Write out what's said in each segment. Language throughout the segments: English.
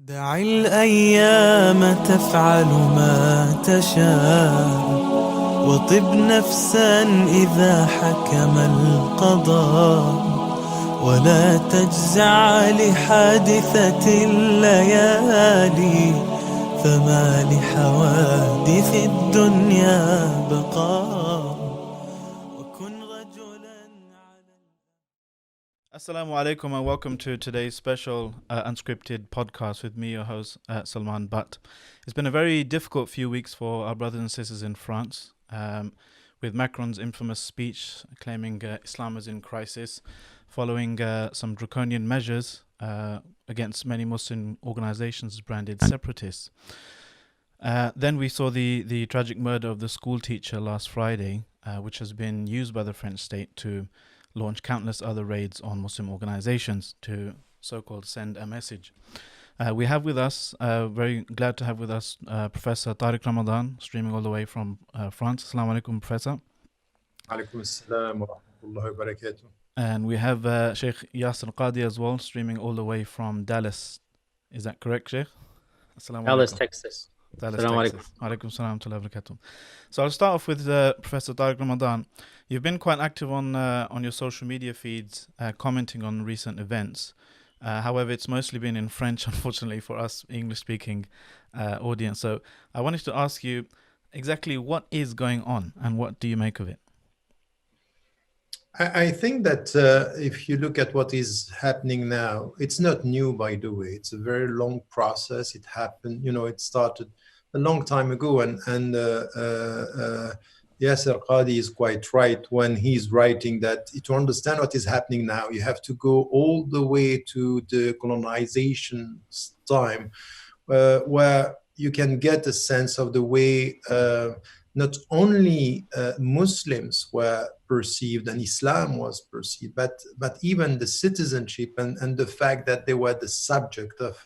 دع الأيام تفعل ما تشاء وطب نفسا إذا حكم القضاء ولا تجزع لحادثة الليالي فما لحوادث الدنيا بقاء وكن رجلا على Assalamu alaikum and welcome to today's special unscripted podcast with me, your host, Salman Butt. It's been a very difficult few weeks for our brothers and sisters in France, with Macron's infamous speech claiming Islam is in crisis, following some draconian measures against many Muslim organizations branded separatists. Then we saw the tragic murder of the school teacher last Friday, which has been used by the French state to launch countless other raids on Muslim organizations to so-called send a message. We have with us, very glad to have with us, Professor Tariq Ramadan, streaming all the way from France. Assalamu alaikum, Professor. Alaikum assalam wa rahmatullahi wa barakatuh. And we have Shaykh Yasir Qadhi as well, streaming all the way from Dallas. Is that correct, Shaykh? Assalamu Dallas, alaikum. Texas. Dallas, Assalamu Texas. Alaikum salam wa rahmatullahi wa barakatuh. So I'll start off with Professor Tariq Ramadan. You've been quite active on your social media feeds, commenting on recent events. However, it's mostly been in French, unfortunately, for us English-speaking audience. So I wanted to ask you exactly what is going on and what do you make of it? I think that if you look at what is happening now, it's not new, by the way. It's a very long process. It happened, it started a long time ago. And Yasir Qadhi is quite right when he's writing that to understand what is happening now, you have to go all the way to the colonization time, where you can get a sense of the way not only Muslims were perceived and Islam was perceived, but even the citizenship and the fact that they were the subject of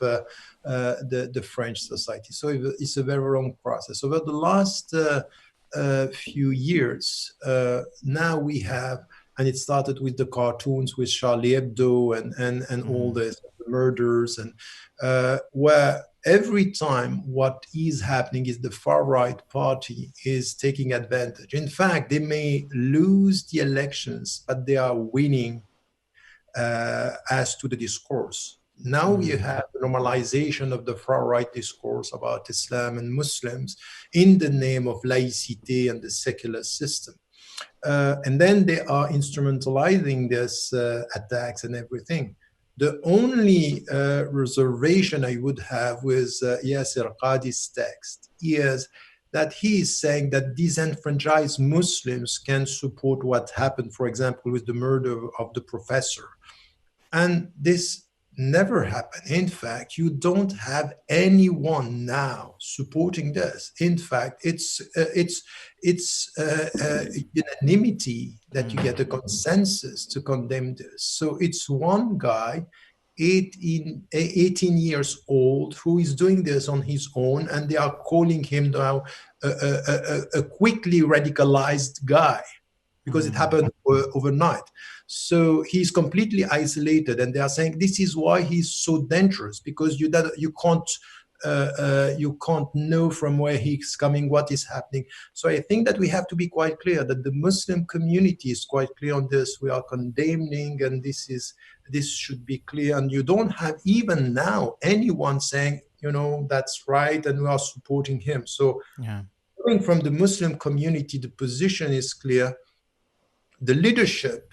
the French society. So it's a very long process. Over the last few years, now we have, and it started with the cartoons with Charlie Hebdo and all the murders, and where every time what is happening is the far-right party is taking advantage. In fact, they may lose the elections, but they are winning as to the discourse. Now you have the normalization of the far-right discourse about Islam and Muslims in the name of laicity and the secular system. And then they are instrumentalizing this attacks and everything. The only reservation I would have with Yasir Qadhi's text is that he is saying that disenfranchised Muslims can support what happened, for example, with the murder of the professor. And this never happened. In fact, you don't have anyone now supporting this. In fact, it's unanimity that you get a consensus to condemn this. So it's one guy, 18 years old, who is doing this on his own, and they are calling him now a quickly radicalized guy, because it happened overnight. So he's completely isolated, and they are saying this is why he's so dangerous, because you can't know from where he's coming, what is happening. So I think that we have to be quite clear that the Muslim community is quite clear on this. We are condemning, and this should be clear. And you don't have even now anyone saying, that's right, and we are supporting him. So coming from the Muslim community, the position is clear. The leadership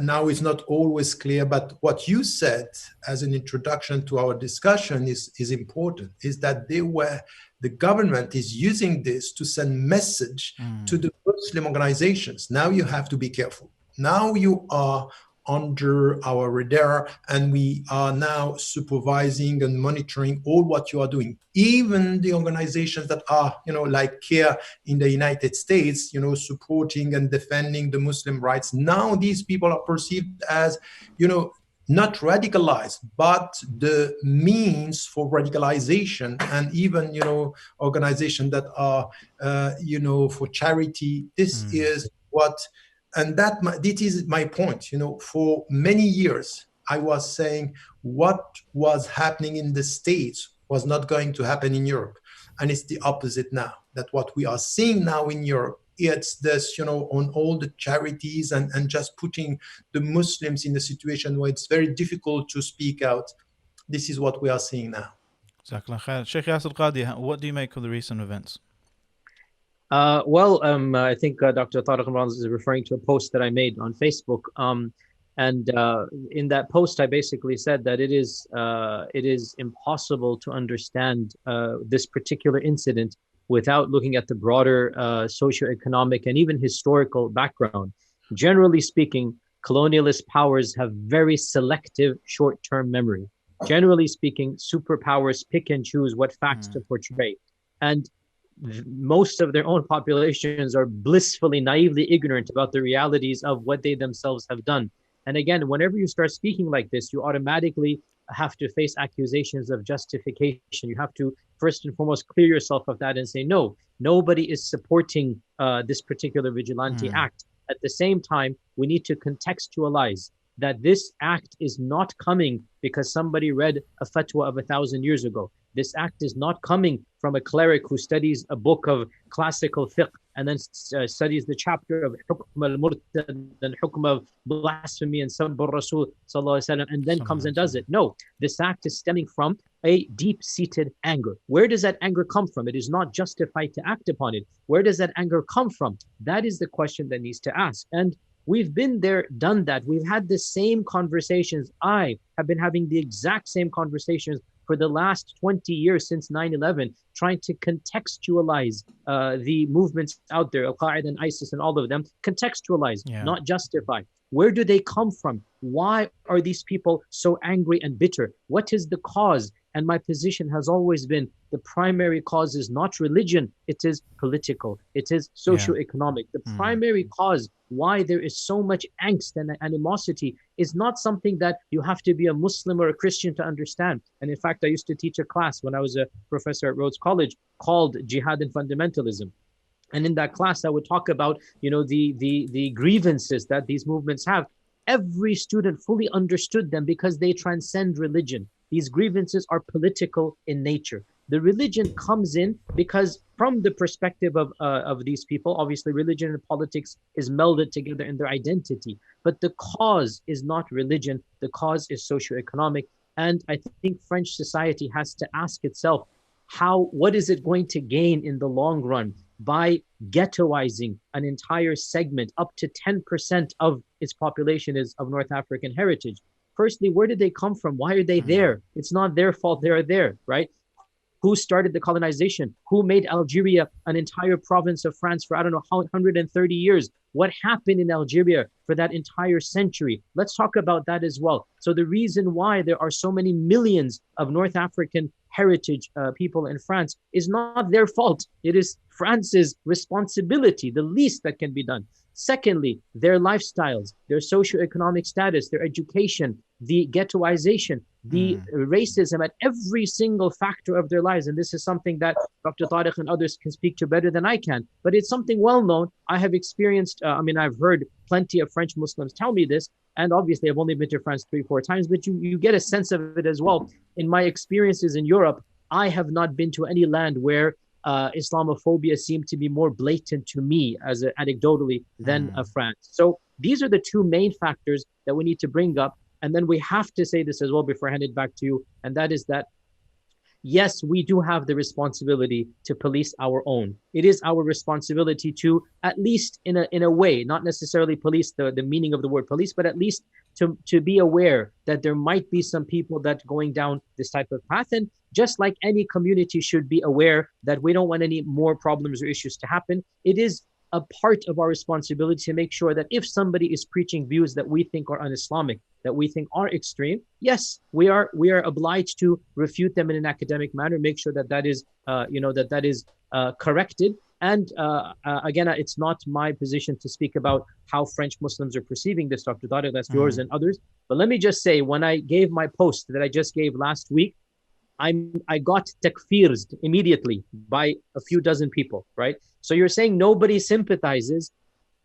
now is not always clear, but what you said as an introduction to our discussion is important, is that the government is using this to send message to the Muslim organizations. Now you have to be careful. Now you are under our radar, and we are now supervising and monitoring all what you are doing. Even the organizations that are, like CARE in the United States, supporting and defending the Muslim rights. Now these people are perceived as, not radicalized, but the means for radicalization, and even, organizations that are, for charity. This is what. And this is my point. For many years, I was saying what was happening in the States was not going to happen in Europe. And it's the opposite now, that what we are seeing now in Europe, it's this, on all the charities and just putting the Muslims in a situation where it's very difficult to speak out. This is what we are seeing now. Jazakallah khair. Sheikh Yasir Qadhi, what do you make of the recent events? I think Dr. Tariq Ramadan is referring to a post that I made on Facebook. And in that post, I basically said that it is impossible to understand this particular incident without looking at the broader socioeconomic and even historical background. Generally speaking, colonialist powers have very selective short-term memory. Generally speaking, superpowers pick and choose what facts to portray. And most of their own populations are blissfully, naively ignorant about the realities of what they themselves have done. And again, whenever you start speaking like this, you automatically have to face accusations of justification. You have to first and foremost clear yourself of that and say, no, nobody is supporting this particular vigilante act. At the same time, we need to contextualize that this act is not coming because somebody read a fatwa of 1,000 years ago. This act is not coming from a cleric who studies a book of classical fiqh and then studies the chapter of hukm al-murtad and hukm of blasphemy and sabb al-rasul and then comes and does it. No, this act is stemming from a deep-seated anger. Where does that anger come from? It is not justified to act upon it. Where does that anger come from? That is the question that needs to ask. And we've been there, done that. We've had the same conversations. I have been having the exact same conversations for the last 20 years since 9/11, trying to contextualize the movements out there, Al-Qaeda and ISIS and all of them, contextualize, not justify. Where do they come from? Why are these people so angry and bitter? What is the cause? And my position has always been the primary cause is not religion, it is political, it is socioeconomic. The primary cause why there is so much angst and animosity is not something that you have to be a Muslim or a Christian to understand. And in fact, I used to teach a class when I was a professor at Rhodes College called Jihad and Fundamentalism. And in that class, I would talk about, the grievances that these movements have. Every student fully understood them because they transcend religion. These grievances are political in nature. The religion comes in because from the perspective of these people, obviously religion and politics is melded together in their identity. But the cause is not religion. The cause is socioeconomic. And I think French society has to ask itself, what is it going to gain in the long run by ghettoizing an entire segment? Up to 10% of its population is of North African heritage. Firstly, where did they come from? Why are they there? It's not their fault they're there, right? Who started the colonization? Who made Algeria an entire province of France for, 130 years? What happened in Algeria for that entire century? Let's talk about that as well. So the reason why there are so many millions of North African heritage people in France is not their fault. It is France's responsibility, the least that can be done. Secondly, their lifestyles, their socioeconomic status, their education, the ghettoization, the racism at every single factor of their lives. And this is something that Dr. Tariq and others can speak to better than I can. But it's something well known. I have experienced, I've heard plenty of French Muslims tell me this. And obviously, I've only been to France 3-4 times, but you get a sense of it as well. In my experiences in Europe, I have not been to any land where Islamophobia seemed to be more blatant to me anecdotally than France. So these are the two main factors that we need to bring up. And then we have to say this as well before I hand it back to you. And that is that, yes, we do have the responsibility to police our own. It is our responsibility to, at least in a way, not necessarily police the meaning of the word police, but at least to be aware that there might be some people that going down this type of path. And just like any community should be aware that we don't want any more problems or issues to happen, it is a part of our responsibility to make sure that if somebody is preaching views that we think are un-Islamic, that we think are extreme, yes, we are obliged to refute them in an academic manner, make sure that is corrected. And again, it's not my position to speak about how French Muslims are perceiving this, Dr. Tariq, that's yours and others. But let me just say, when I gave my post that I just gave last week, I got takfirs immediately by a few dozen people, right? So you're saying nobody sympathizes.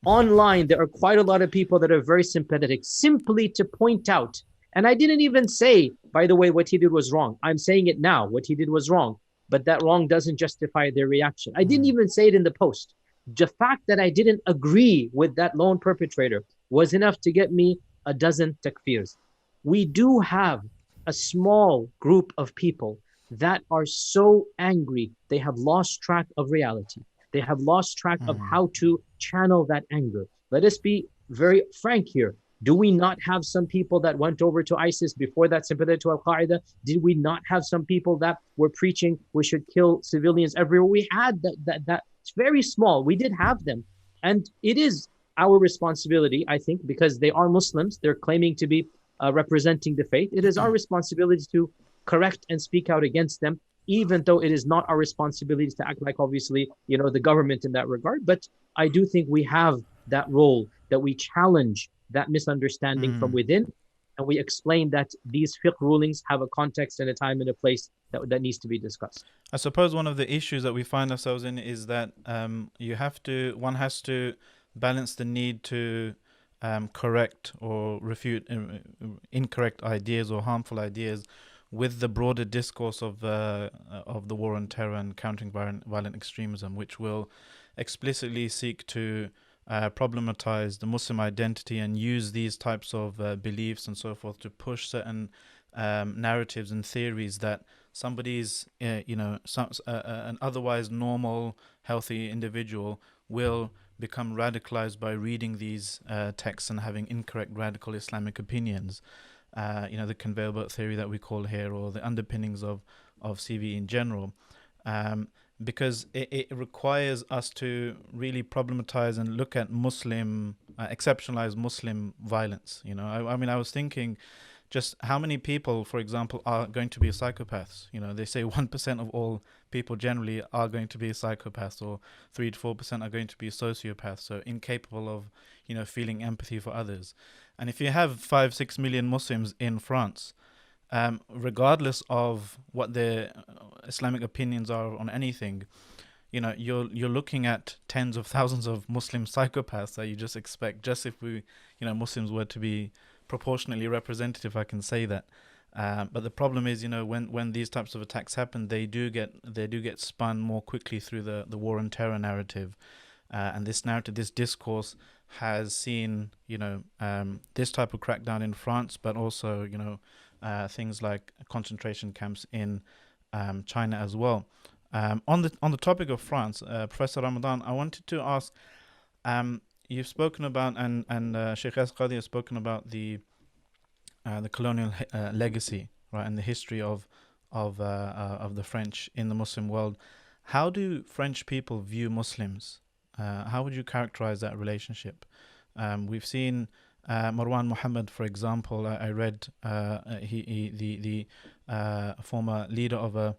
Online, there are quite a lot of people that are very sympathetic, simply to point out And I didn't even say, by the way, what he did was wrong. I'm saying it now. What he did was wrong. But that wrong doesn't justify their reaction. I didn't even say it in the post. The fact that I didn't agree with that lone perpetrator was enough to get me a dozen takfirs. We do have a small group of people that are so angry, they have lost track of reality. They have lost track of how to channel that anger. Let us be very frank here. Do we not have some people that went over to ISIS before that, sympathetic to Al-Qaeda? Did we not have some people that were preaching we should kill civilians everywhere? We had that. It's very small. We did have them. And it is our responsibility, I think, because they are Muslims. They're claiming to be representing the faith. It is our responsibility to correct and speak out against them, even though it is not our responsibility to act like, obviously, the government in that regard. But I do think we have that role, that we challenge that misunderstanding from within, and we explain that these fiqh rulings have a context and a time and a place that needs to be discussed. I suppose one of the issues that we find ourselves in is that one has to balance the need to correct or refute incorrect ideas or harmful ideas with the broader discourse of the war on terror and countering violent extremism, which will explicitly seek to problematize the Muslim identity and use these types of beliefs and so forth to push certain narratives and theories that somebody's, an otherwise normal, healthy individual will become radicalized by reading these texts and having incorrect radical Islamic opinions. The conveyor belt theory that we call here, or the underpinnings of CV in general. Because it requires us to really problematize and look at exceptionalized Muslim violence. I was thinking just how many people, for example, are going to be psychopaths. They say 1% of all people generally are going to be psychopaths, or 3 to 4% are going to be sociopaths, so incapable of, feeling empathy for others. And if you have 5-6 million Muslims in France, regardless of what their Islamic opinions are on anything, you're looking at tens of thousands of Muslim psychopaths that you just expect, just if we, Muslims were to be proportionately representative, if I can say that. But the problem is, when these types of attacks happen, they do get spun more quickly through the war on terror narrative, and this narrative, this discourse, has seen this type of crackdown in France, but also things like concentration camps in China as well. On the topic of France, Professor Ramadan, I wanted to ask, you've spoken about and Shaykh Yasir Qadhi has spoken about the colonial legacy, right, and the history of the French in the Muslim world. How do French people view Muslims? How would you characterize that relationship? We've seen Marwan Mohammed, for example. I read the former leader of a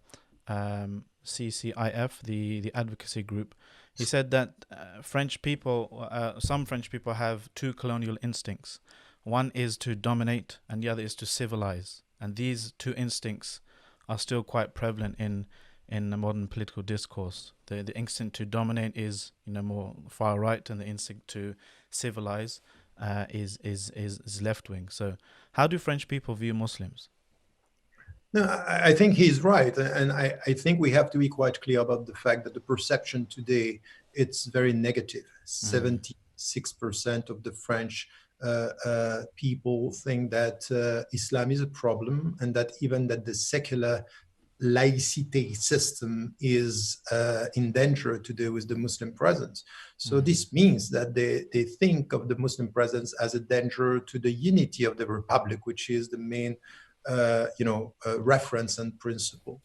CCIF, the advocacy group. He said that some French people have two colonial instincts. One is to dominate, and the other is to civilize. And these two instincts are still quite prevalent in the modern political discourse. The instinct to dominate is more far right, and the instinct to civilize is left wing. So, how do French people view Muslims? No, I think he's right, and I think we have to be quite clear about the fact that the perception today, it's very negative. 76% of the French people think that Islam is a problem, and that even that the secular laicite system is in danger today with the Muslim presence. So this means that they think of the Muslim presence as a danger to the unity of the Republic, which is the main reference and principle.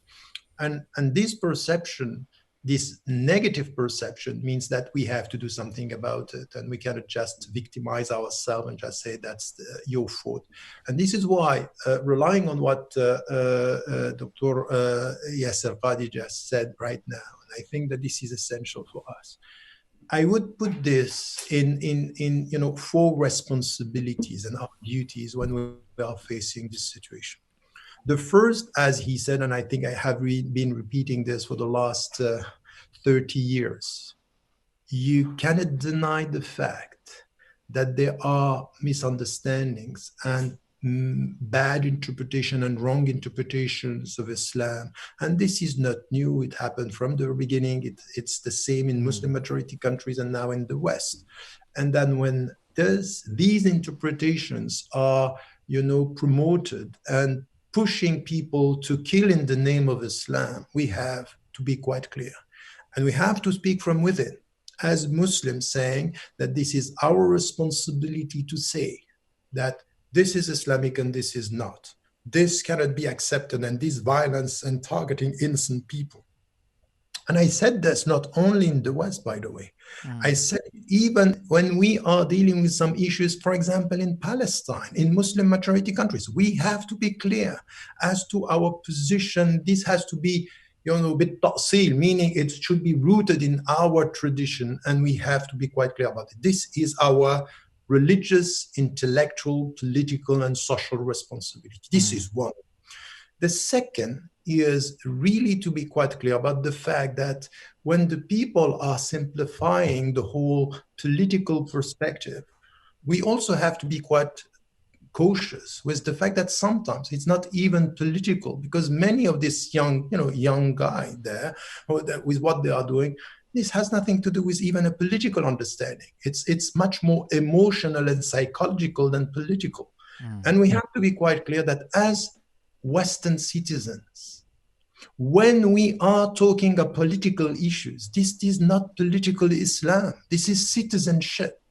And this perception, this negative perception, means that we have to do something about it, and we cannot just victimize ourselves and just say that's your fault. And this is why, relying on what Dr. Yasir Qadhi just said right now, and I think that this is essential for us, I would put this in 4 responsibilities and our duties when we are facing this situation. The first, as he said, and I think I have been repeating this for the last 30 years, you cannot deny the fact that there are misunderstandings and bad interpretation and wrong interpretations of Islam. And this is not new. It happened from the beginning. It's the same in Muslim majority countries and now in the West. And then when these interpretations are, promoted and pushing people to kill in the name of Islam, we have to be quite clear. And we have to speak from within as Muslims, saying that this is our responsibility to say that this is Islamic and this is not. This cannot be accepted, and this violence and targeting innocent people. And I said this not only in the West, by the way. I said even when we are dealing with some issues, for example, in Palestine, in Muslim majority countries, we have to be clear as to our position. This has to be, bit-ta'sil, meaning it should be rooted in our tradition, and we have to be quite clear about it. This is our religious, intellectual, political, and social responsibility. This is one. The second is really to be quite clear about the fact that when the people are simplifying the whole political perspective, we also have to be quite cautious with the fact that sometimes it's not even political, because many of this young guy there, with what they are doing, this has nothing to do with even a political understanding. It's much more emotional and psychological than political. And we have to be quite clear that as Western citizens, when we are talking of political issues, this is not political Islam. This is citizenship,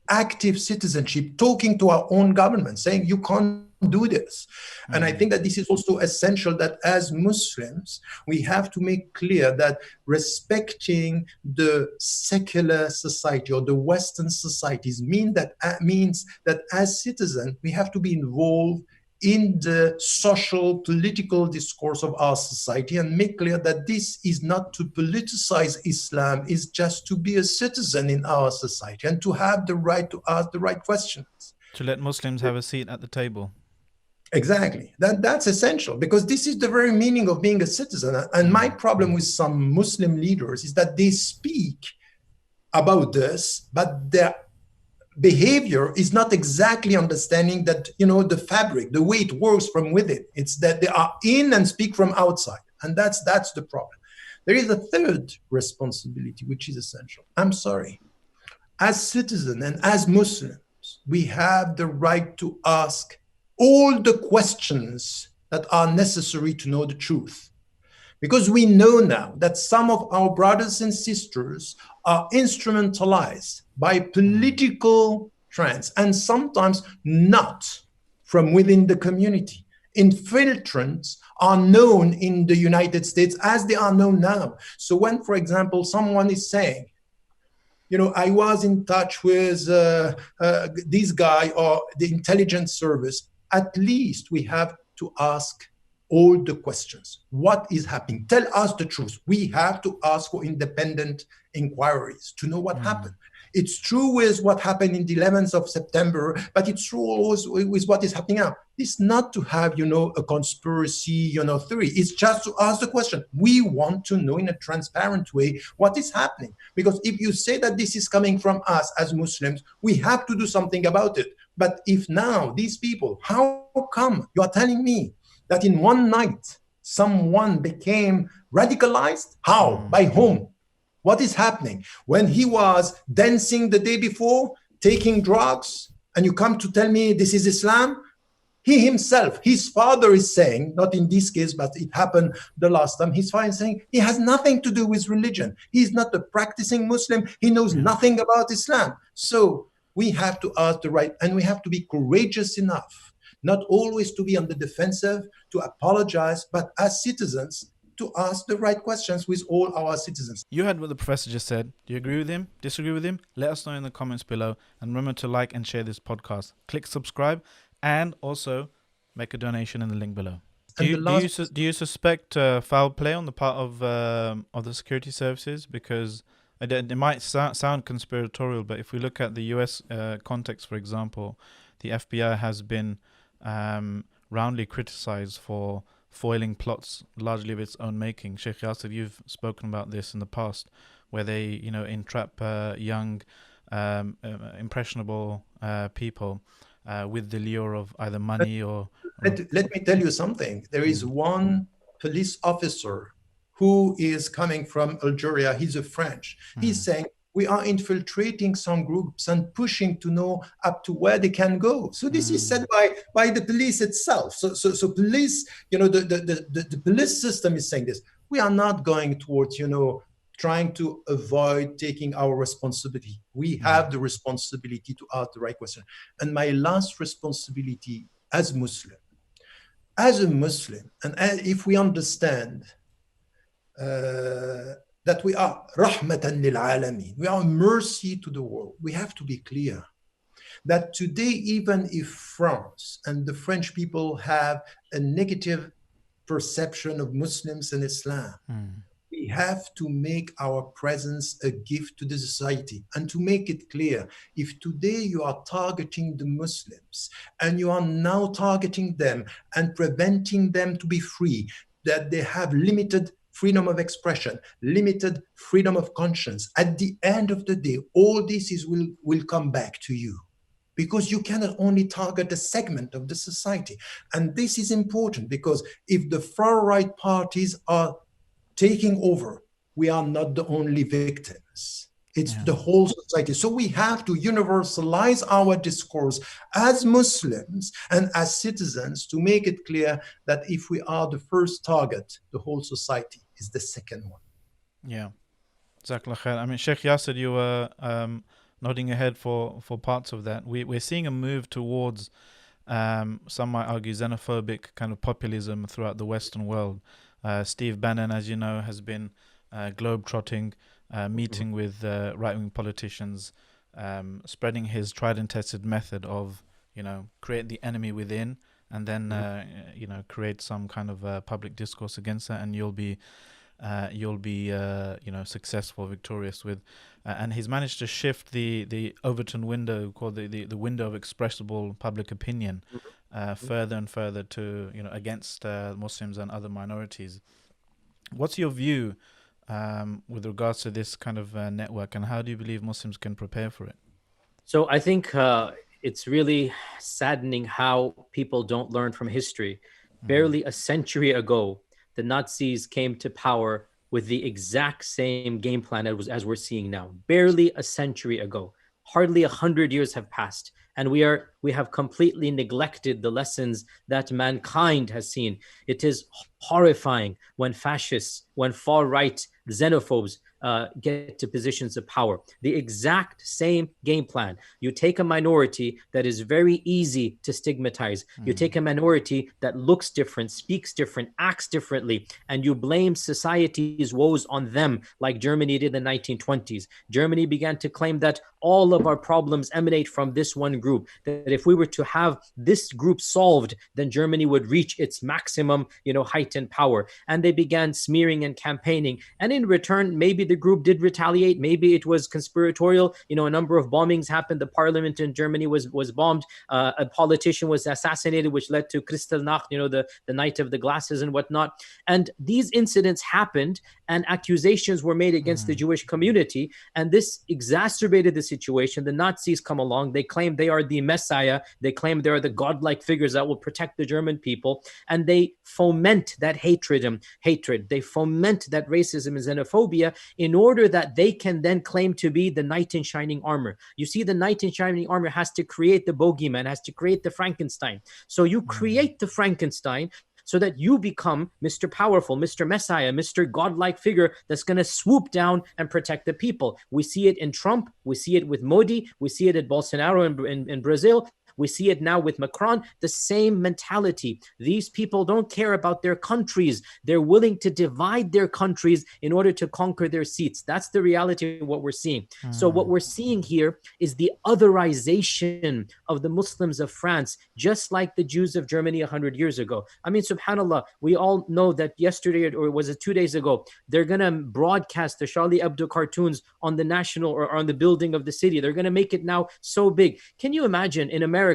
active citizenship, talking to our own government, saying you can't do this. And I think that this is also essential, that as Muslims, we have to make clear that respecting the secular society or the Western societies means that as citizens, we have to be involved in the social, political discourse of our society and make clear that this is not to politicize Islam, is just to be a citizen in our society and to have the right to ask the right questions. To let Muslims have a seat at the table. Exactly. That's essential, because this is the very meaning of being a citizen. And my problem with some Muslim leaders is that they speak about this, but their behavior is not exactly understanding that, the fabric, the way it works from within. It's that they are in and speak from outside. And that's the problem. There is a third responsibility, which is essential. I'm sorry. As citizens and as Muslims, we have the right to ask all the questions that are necessary to know the truth. Because we know now that some of our brothers and sisters are instrumentalized by political trends, and sometimes not from within the community. Infiltrants are known in the United States as they are known now. So when, for example, someone is saying, I was in touch with this guy or the intelligence service, at least we have to ask all the questions. What is happening? Tell us the truth. We have to ask for independent inquiries to know what happened. It's true with what happened in the 11th of September, but it's true also with what is happening now. It's not to have, a conspiracy, theory. It's just to ask the question. We want to know in a transparent way what is happening. Because if you say that this is coming from us as Muslims, we have to do something about it. But if now these people, how come you are telling me that in one night someone became radicalized? How? By whom? What is happening? When he was dancing the day before, taking drugs, and you come to tell me this is Islam? He himself, his father is saying, not in this case, but it happened the last time, his father is saying he has nothing to do with religion. He's not a practicing Muslim. He knows nothing about Islam. So we have to ask the right, and we have to be courageous enough, not always to be on the defensive, to apologize, but as citizens, to ask the right questions with all our citizens. You heard what the professor just said. Do you agree with him? Disagree with him? Let us know in the comments below. And remember to like and share this podcast. Click subscribe and also make a donation in the link below. Do you suspect foul play on the part of the security services? Because it might sound conspiratorial, but if we look at the US context, for example, the FBI has been roundly criticized for foiling plots largely of its own making. Shaykh Yasir, you've spoken about this in the past, where they, entrap young, impressionable people with the lure of either money or Let me tell you something. There is one police officer who is coming from Algeria. He's a French. He's saying, we are infiltrating some groups and pushing to know up to where they can go. So this is said by the police itself. So police, the police system is saying this. We are not going towards, trying to avoid taking our responsibility. We have the responsibility to ask the right question. And my last responsibility as a Muslim, and if we understand that we are rahmatan lil alamin, we are mercy to the world, we have to be clear that today, even if France and the French people have a negative perception of Muslims and Islam, we have to make our presence a gift to the society. And to make it clear, if today you are targeting the Muslims and you are now targeting them and preventing them to be free, that they have limited freedom of expression, limited freedom of conscience, at the end of the day, all this will come back to you. Because you cannot only target a segment of the society. And this is important because if the far-right parties are taking over, we are not the only victims. It's the whole society. So we have to universalize our discourse as Muslims and as citizens to make it clear that if we are the first target, the whole society is the second one. Yeah. Jazakallah khair. I mean, Sheikh Yasir, you were nodding ahead for parts of that. We're seeing a move towards, some might argue, xenophobic kind of populism throughout the Western world. Steve Bannon, as you know, has been globe-trotting, meeting with right-wing politicians, spreading his tried and tested method of, create the enemy within and then, create some kind of public discourse against that, and you'll be successful, victorious with. And he's managed to shift the Overton window, called the window of expressible public opinion, further and further to, against Muslims and other minorities. What's your view with regards to this kind of network, and how do you believe Muslims can prepare for it? So I think it's really saddening how people don't learn from history. Barely a century ago, the Nazis came to power with the exact same game plan as we're seeing now. Barely a century ago. Hardly 100 years have passed. And we have completely neglected the lessons that mankind has seen. It is horrifying when fascists, when far-right xenophobes get to positions of power. The exact same game plan. You take a minority that is very easy to stigmatize. You take a minority that looks different, speaks different, acts differently, and you blame society's woes on them, like Germany did in the 1920s. Germany began to claim that all of our problems emanate from this one group, that if we were to have this group solved, then Germany would reach its maximum, height and power. And they began smearing and campaigning. And in return, maybe the group did retaliate. Maybe it was conspiratorial. A number of bombings happened. The parliament in Germany was bombed. A politician was assassinated, which led to Kristallnacht, the night of the glasses and whatnot. And these incidents happened, and accusations were made against the Jewish community. And this exacerbated the situation. The Nazis come along. They claim they are the Messiah. They claim they are the godlike figures that will protect the German people. And they foment that hatred. They foment that racism and xenophobia in order that they can then claim to be the knight in shining armor. You see, the knight in shining armor has to create the bogeyman, has to create the Frankenstein. So you create the Frankenstein so that you become Mr. Powerful, Mr. Messiah, Mr. Godlike figure that's going to swoop down and protect the people. We see it in Trump. We see it with Modi. We see it at Bolsonaro in Brazil. We see it now with Macron, the same mentality. These people don't care about their countries. They're willing to divide their countries in order to conquer their seats. That's the reality of what we're seeing. So what we're seeing here is the otherization of the Muslims of France, just like the Jews of Germany 100 years ago. I mean, subhanAllah, we all know that yesterday, or was it 2 days ago, they're going to broadcast the Charlie Hebdo cartoons on the national or on the building of the city. They're going to make it now so big. Can you imagine in America,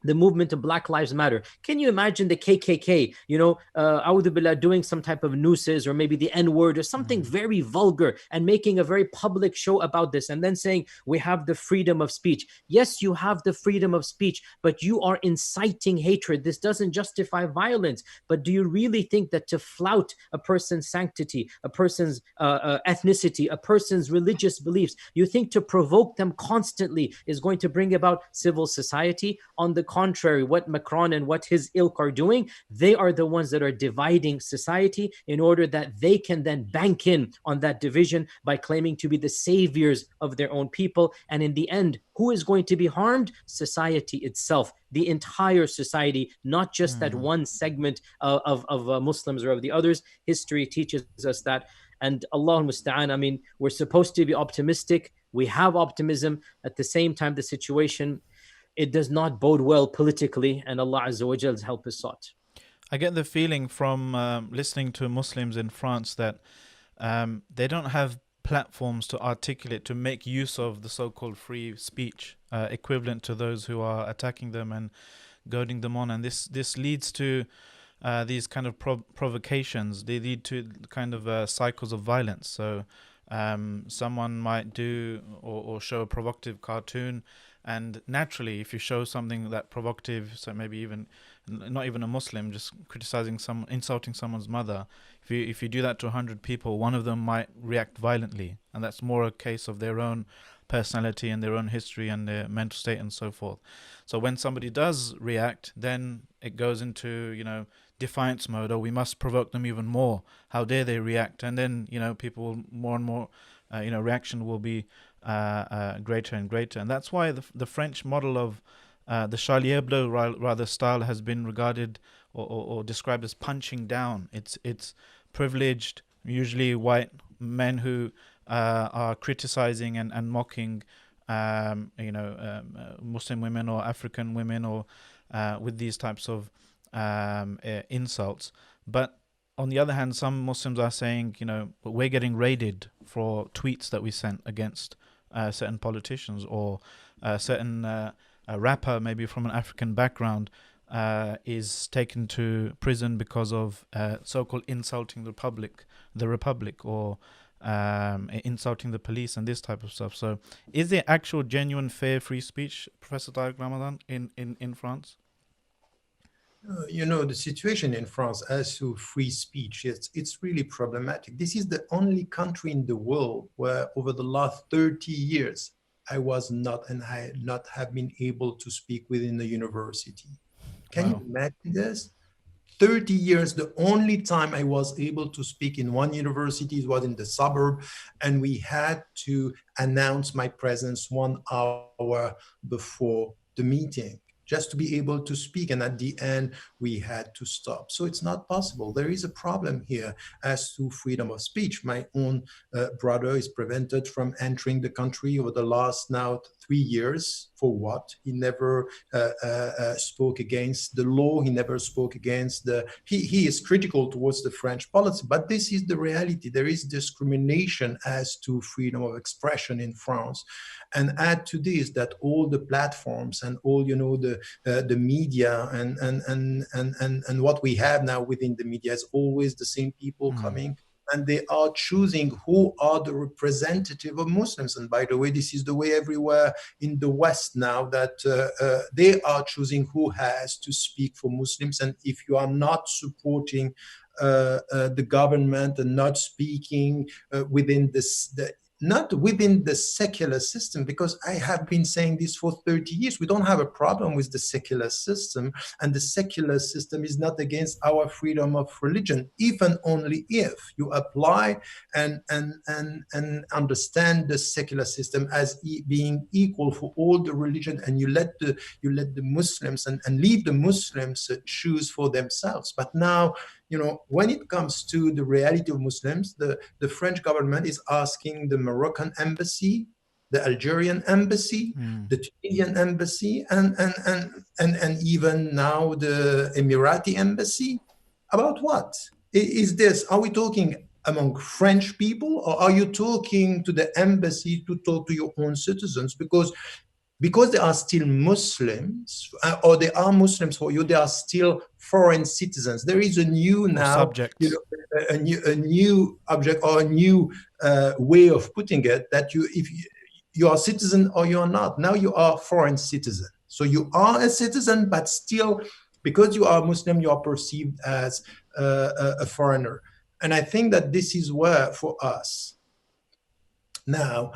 the movement of Black Lives Matter. Can you imagine the KKK, A'udhu Billah, doing some type of nooses or maybe the N-word or something very vulgar and making a very public show about this and then saying we have the freedom of speech? Yes, you have the freedom of speech, but you are inciting hatred. This doesn't justify violence. But do you really think that to flout a person's sanctity, a person's ethnicity, a person's religious beliefs, you think to provoke them constantly is going to bring about civil society? On the contrary, what Macron and what his ilk are doing, they are the ones that are dividing society in order that they can then bank in on that division by claiming to be the saviors of their own people. And in the end, who is going to be harmed? Society itself, the entire society, not just that one segment of Muslims or of the others. History teaches us that. And Allah musta'an, I mean, we're supposed to be optimistic. We have optimism. At the same time, the situation, it does not bode well politically, and Allah Azza wa Jal's help is sought. I get the feeling from listening to Muslims in France that they don't have platforms to articulate, to make use of the so-called free speech, equivalent to those who are attacking them and goading them on. And this leads to these kind of provocations. They lead to kind of cycles of violence. So someone might do or show a provocative cartoon, and naturally, if you show something that provocative, so maybe even not even a Muslim, just criticizing someone, insulting someone's mother, if you do that to 100 people, one of them might react violently, and that's more a case of their own personality and their own history and their mental state and so forth. So when somebody does react, then it goes into, defiance mode. Oh, we must provoke them even more. How dare they react? And then, people will more and more, reaction will be greater and greater. And that's why the French model of the Charlie Hebdo rather style has been regarded or described as punching down. It's privileged, usually white men who are criticizing and mocking Muslim women or African women or with these types of insults. But on the other hand, some Muslims are saying, we're getting raided for tweets that we sent against certain politicians, or certain a rapper maybe from an African background is taken to prison because of so-called insulting the republic, or insulting the police and this type of stuff. So is there actual genuine fair free speech, Professor Tariq Ramadan, in France? The situation in France as to free speech, it's really problematic. This is the only country in the world where over the last 30 years, I have been able to speak within the university. Can you imagine this? 30 years, the only time I was able to speak in one university was in the suburb, and we had to announce my presence 1 hour before the meeting, just to be able to speak. And at the end, we had to stop. So it's not possible. There is a problem here as to freedom of speech. My own brother is prevented from entering the country over the last now 3 years. For what? He never spoke against the law. He never spoke against he is critical towards the French policy, but this is the reality. There is discrimination as to freedom of expression in France. And add to this that all the platforms and all, the media and what we have now within the media is always the same people coming, and they are choosing who are the representative of Muslims. And by the way, this is the way everywhere in the West now, that they are choosing who has to speak for Muslims. And if you are not supporting the government and not speaking within not within the secular system, because I have been saying this for 30 years. We don't have a problem with the secular system, and the secular system is not against our freedom of religion, even only if you apply and understand the secular system as being equal for all the religion, and you let the Muslims and leave the Muslims choose for themselves. But now, when it comes to the reality of Muslims, the French government is asking the Moroccan embassy, the Algerian embassy, the Tunisian embassy, and even now the Emirati embassy. About what is this? Are we talking among French people, or are you talking to the embassy to talk to your own citizens? Because because they are still Muslims, or they are Muslims for you, they are still foreign citizens. There is a new now, subjects. a new object, or a new way of putting it, that if you are a citizen or you are not. Now you are a foreign citizen. So you are a citizen, but still, because you are Muslim, you are perceived as a foreigner. And I think that this is where, for us, now,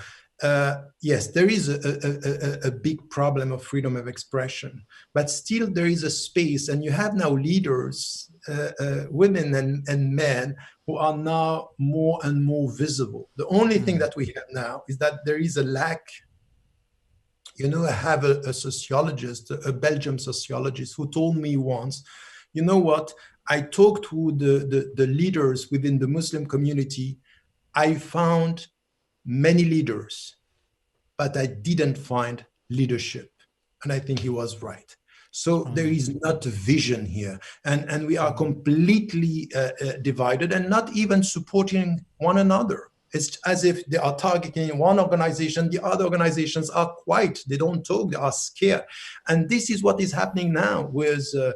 yes, there is a big problem of freedom of expression, but still there is a space, and you have now leaders, women and men, who are now more and more visible. The only thing that we have now is that there is a lack. I have a sociologist, a Belgian sociologist, who told me once, you know what, I talked to the leaders within the Muslim community. I found many leaders, but I didn't find leadership. And I think he was right. So there is not a vision here. And we are completely divided, and not even supporting one another. It's as if they are targeting one organization. The other organizations are quiet. They don't talk. They are scared. And this is what is happening now with the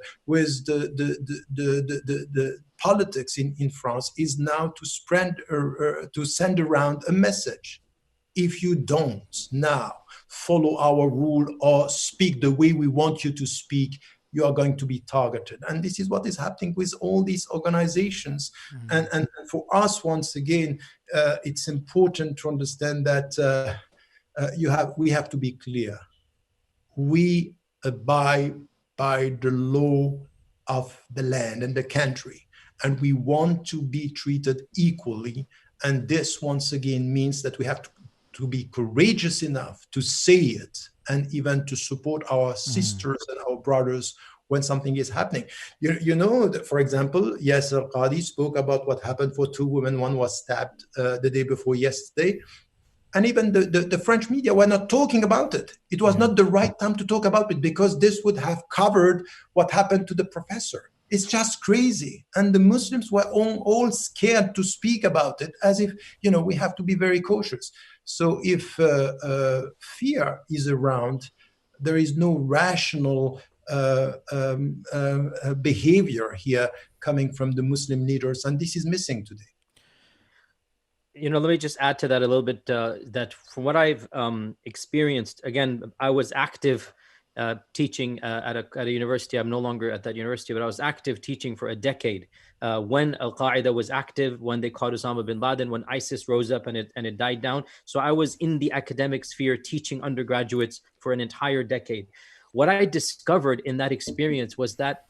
politics in France, is now to send around a message. If you don't now follow our rule or speak the way we want you to speak, you are going to be targeted. And this is what is happening with all these organizations. And for us, once again, it's important to understand that we have to be clear. We abide by the law of the land and the country, and we want to be treated equally. And this, once again, means that we have to be courageous enough to say it, and even to support our sisters and our brothers when something is happening. You know that, for example, Yasir Qadhi spoke about what happened for two women. One was stabbed the day before yesterday. And even the French media were not talking about it. It was not the right time to talk about it, because this would have covered what happened to the professor. It's just crazy. And the Muslims were all scared to speak about it, as if, we have to be very cautious. So if fear is around, there is no rational behavior here coming from the Muslim leaders. And this is missing today. Let me just add to that a little bit, that from what I've experienced, again, I was active teaching at a university. I'm no longer at that university, but I was active teaching for a decade. When Al-Qaeda was active, when they caught Osama bin Laden, when ISIS rose up and it died down. So I was in the academic sphere teaching undergraduates for an entire decade. What I discovered in that experience was that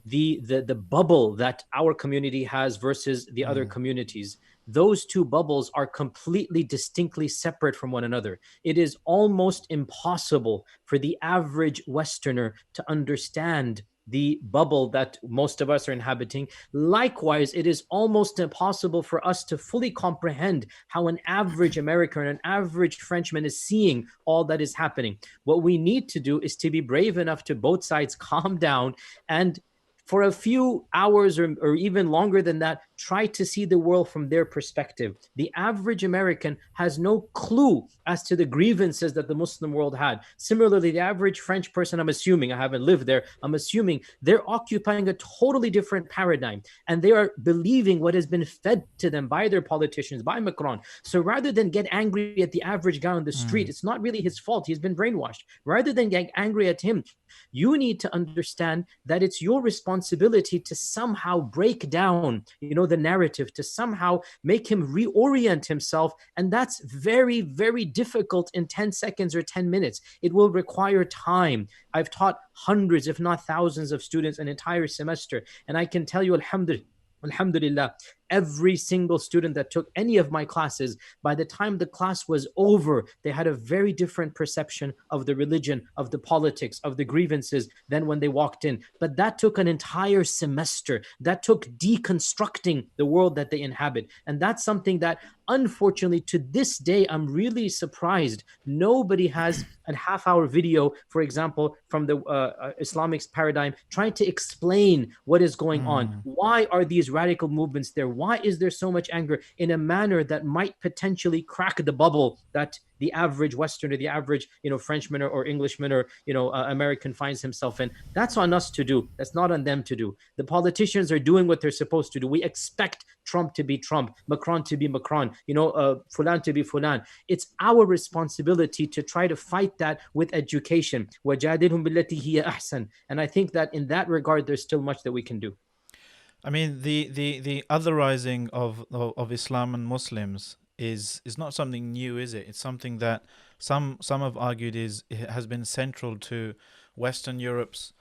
the bubble that our community has versus the other communities, those two bubbles are completely distinctly separate from one another. It is almost impossible for the average Westerner to understand the bubble that most of us are inhabiting. Likewise, it is almost impossible for us to fully comprehend how an average American, an average Frenchman is seeing all that is happening. What we need to do is to be brave enough to both sides calm down, and for a few hours or even longer than that, try to see the world from their perspective. The average American has no clue as to the grievances that the Muslim world had. Similarly, the average French person, I'm assuming, I haven't lived there, I'm assuming they're occupying a totally different paradigm, and they are believing what has been fed to them by their politicians, by Macron. So rather than get angry at the average guy on the street, it's not really his fault, he's been brainwashed. Rather than get angry at him, you need to understand that it's your responsibility to somehow break down, the narrative, to somehow make him reorient himself. And that's very, very difficult in 10 seconds or 10 minutes. It will require time. I've taught hundreds, if not thousands of students an entire semester. And I can tell you, Alhamdulillah, every single student that took any of my classes, by the time the class was over, they had a very different perception of the religion, of the politics, of the grievances than when they walked in. But that took an entire semester. That took deconstructing the world that they inhabit. And that's something that, unfortunately, to this day, I'm really surprised. Nobody has a half-hour video, for example, from the Islamic paradigm, trying to explain what is going on. Why are these radical movements there? why is there so much anger in a manner that might potentially crack the bubble that the average Westerner, the average, Frenchman or Englishman or, American finds himself in? That's on us to do. That's not on them to do. The politicians are doing what they're supposed to do. We expect Trump to be Trump, Macron to be Macron, Fulan to be Fulan. It's our responsibility to try to fight that with education. وَجَادِلْهُمْ بِالَّتِي هِيَ أَحْسَنُ. And I think that in that regard, there's still much that we can do. I mean, the otherizing of Islam and Muslims is not something new, is it? It's something that some have argued it has been central to Western Europe's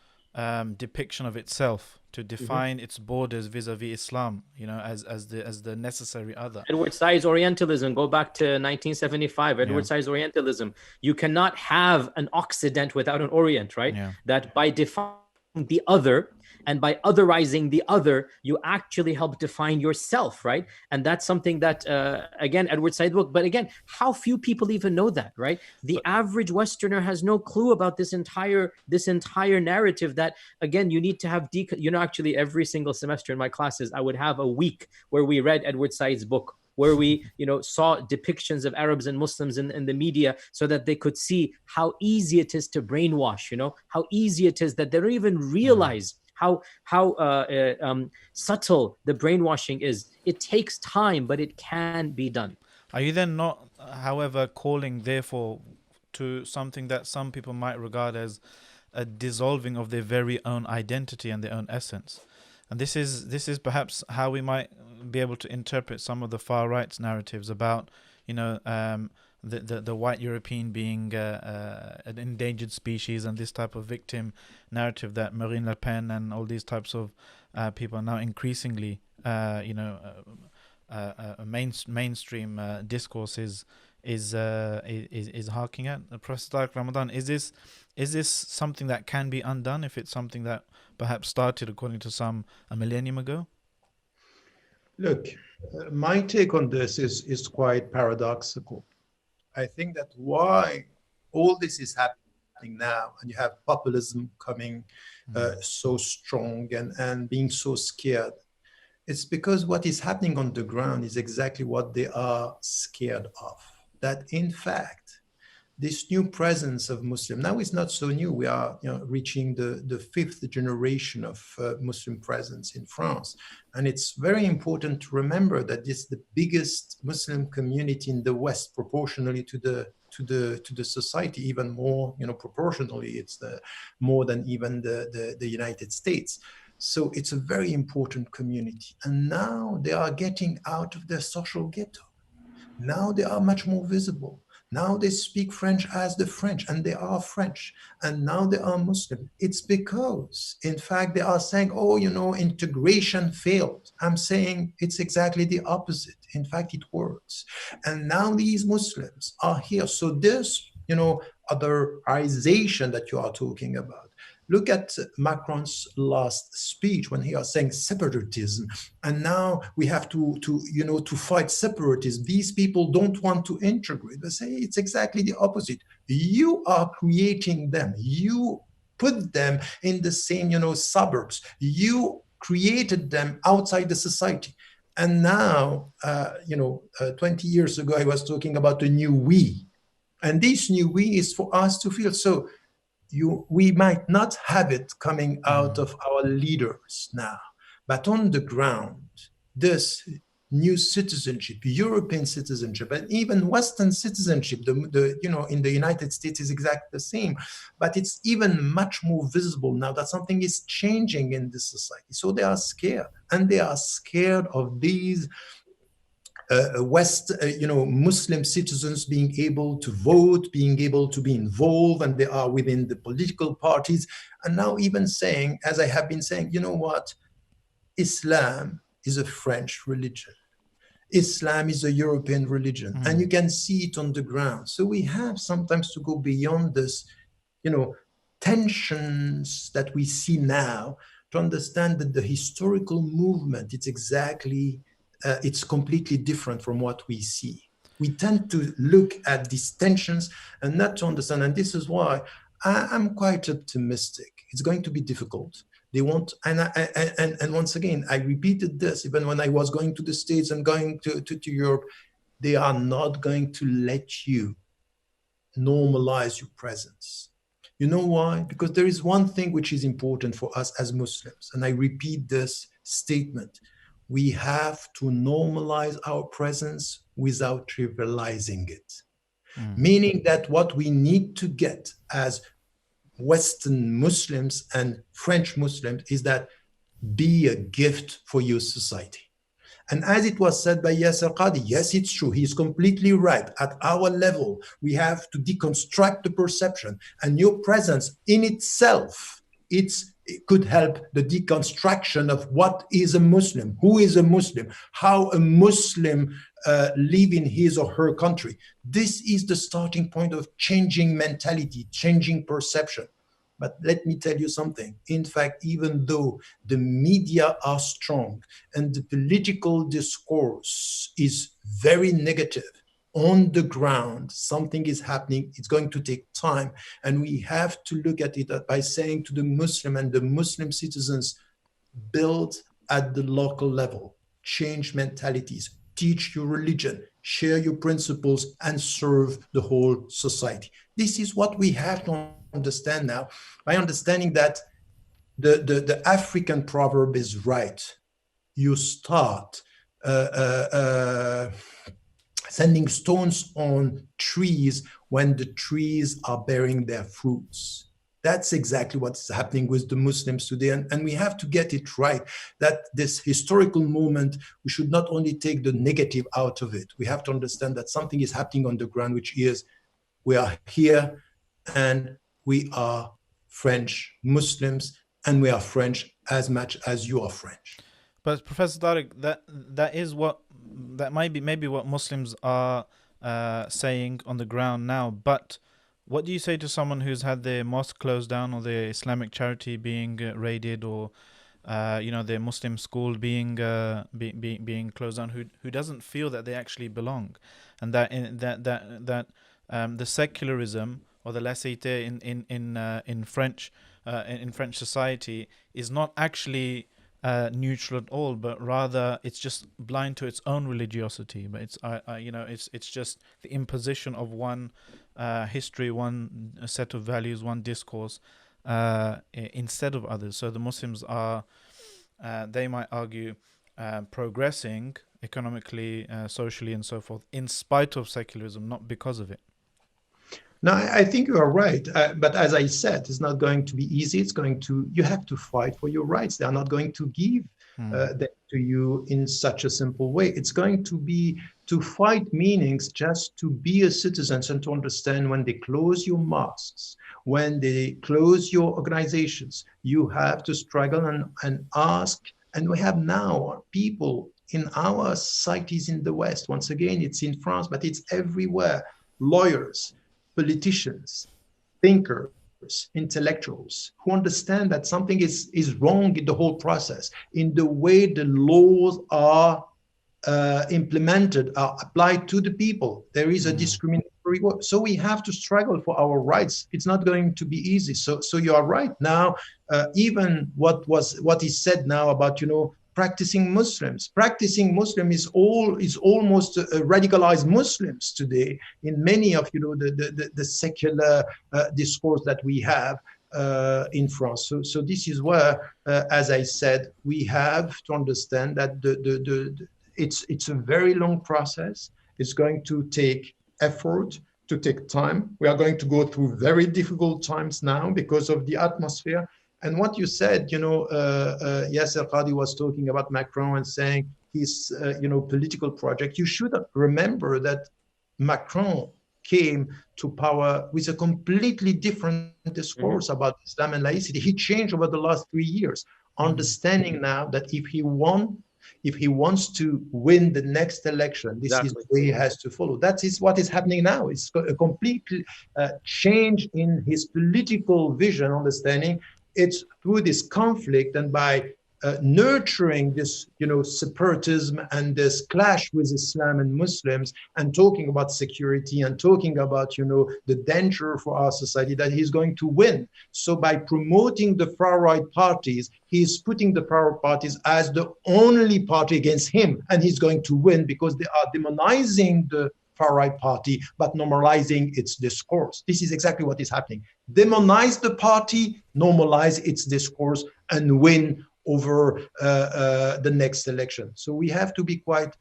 depiction of itself, to define its borders vis-a-vis Islam, as the necessary other. Edward Said's Orientalism, go back to 1975. Edward Said's Orientalism. You cannot have an Occident without an Orient, right? Yeah. That by defining the other and by otherizing the other, you actually help define yourself, right? And that's something that, again, Edward Said book, but again, how few people even know that, right? The average Westerner has no clue about this entire narrative that, again, you need to have, actually every single semester in my classes, I would have a week where we read Edward Said's book, where we, saw depictions of Arabs and Muslims in the media so that they could see how easy it is to brainwash, how easy it is that they don't even realize how subtle the brainwashing is. It takes time, but it can be done. Are you then not, however, calling therefore to something that some people might regard as a dissolving of their very own identity and their own essence? And this is perhaps how we might be able to interpret some of the far right's narratives about, the white European being an endangered species, and this type of victim narrative that Marine Le Pen and all these types of people are now increasingly, mainstream discourse is harking at. Prof Tariq Ramadan, is this something that can be undone if it's something that perhaps started, according to some, a millennium ago? Look, my take on this is quite paradoxical. I think that why all this is happening now, and you have populism coming so strong and being so scared, it's because what is happening on the ground is exactly what they are scared of. That in fact, this new presence of Muslim, now it's not so new. We are reaching the fifth generation of Muslim presence in France. And it's very important to remember that this is the biggest Muslim community in the West, proportionally to the society, even more, proportionally, it's more than even the United States. So it's a very important community. And now they are getting out of their social ghetto. Now they are much more visible. Now they speak French as the French, and they are French. And now they are Muslim. It's because, in fact, they are saying, integration failed. I'm saying it's exactly the opposite. In fact, it works. And now these Muslims are here. So this, otherization that you are talking about. Look at Macron's last speech when he was saying separatism, and now we have to fight separatism. These people don't want to integrate. They say it's exactly the opposite. You are creating them. You put them in the same, suburbs. You created them outside the society. And now, 20 years ago, I was talking about the new we, and this new we is for us to feel so. We might not have it coming out of our leaders now, but on the ground, this new citizenship, European citizenship, and even Western citizenship, in the United States is exactly the same, but it's even much more visible now that something is changing in this society. So they are scared, and they are scared of these Muslim citizens being able to vote, being able to be involved, and they are within the political parties. And now even saying, as I have been saying, Islam is a French religion. Islam is a European religion, and you can see it on the ground. So we have sometimes to go beyond this, tensions that we see now to understand that the historical movement, it's completely different from what we see. We tend to look at these tensions and not to understand. And this is why I'm quite optimistic. It's going to be difficult They want, and once again, I repeated this even when I was going to the States and going to Europe. They are not going to let you normalize your presence. You know why? Because there is one thing which is important for us as Muslims, and I repeat this statement. We have to normalize our presence without trivializing it. Meaning that what we need to get as Western Muslims and French Muslims is that be a gift for your society. And as it was said by Yasir Qadhi, yes, it's true. He's completely right. At our level, we have to deconstruct the perception. And your presence in itself, it could help the deconstruction of what is a Muslim, who is a Muslim, how a Muslim live in his or her country. This is the starting point of changing mentality, changing perception. But let me tell you something. In fact, even though the media are strong and the political discourse is very negative, on the ground, something is happening. It's going to take time. And we have to look at it by saying to the Muslim and the Muslim citizens, build at the local level, change mentalities, teach your religion, share your principles, and serve the whole society. This is what we have to understand now, by understanding that the African proverb is right. You start sending stones on trees when the trees are bearing their fruits. That's exactly what's happening with the Muslims today. And we have to get it right, that this historical moment, we should not only take the negative out of it. We have to understand that something is happening on the ground, which is we are here and we are French Muslims, and we are French as much as you are French. But Professor Tariq, that might be maybe what Muslims are saying on the ground now. But what do you say to someone who's had their mosque closed down, or their Islamic charity being raided, or their Muslim school being closed down, who doesn't feel that they actually belong, and that the secularism or the laïcité in French society is not actually neutral at all, but rather it's just blind to its own religiosity. But it's just the imposition of one history, one set of values, one discourse instead of others. So the Muslims are, they might argue, progressing economically, socially, and so forth, in spite of secularism, not because of it. No, I think you are right. But as I said, it's not going to be easy. You have to fight for your rights. They are not going to give them to you in such a simple way. It's going to be to fight meanings just to be a citizen and to understand when they close your mosques, when they close your organizations, you have to struggle and ask. And we have now people in our societies in the West. Once again, it's in France, but it's everywhere. Lawyers, politicians, thinkers, intellectuals who understand that something is wrong in the whole process, in the way the laws are implemented, are applied to the people. There is a discriminatory work. So we have to struggle for our rights. It's not going to be easy. So you are right. Now, even what is said now about, practicing Muslim is almost radicalized Muslims today in many of the secular discourse that we have in France. So this is where, as I said, we have to understand that it's a very long process. It's going to take effort, to take time. We are going to go through very difficult times now because of the atmosphere. And what you said, Yasir Qadhi was talking about Macron and saying his, political project. You should remember that Macron came to power with a completely different discourse about Islam and laicity. He changed over the last 3 years, understanding now that if he wants to win the next election, this is the way he has to follow. That is what is happening now. It's a complete change in his political vision, understanding. It's through this conflict and by nurturing this, separatism and this clash with Islam and Muslims, and talking about security and talking about, the danger for our society, that he's going to win. So by promoting the far right parties, he's putting the far right parties as the only party against him, and he's going to win because they are demonizing the far right party, but normalizing its discourse. This is exactly what is happening. Demonize the party, normalize its discourse, and win over the next election. So we have to be quite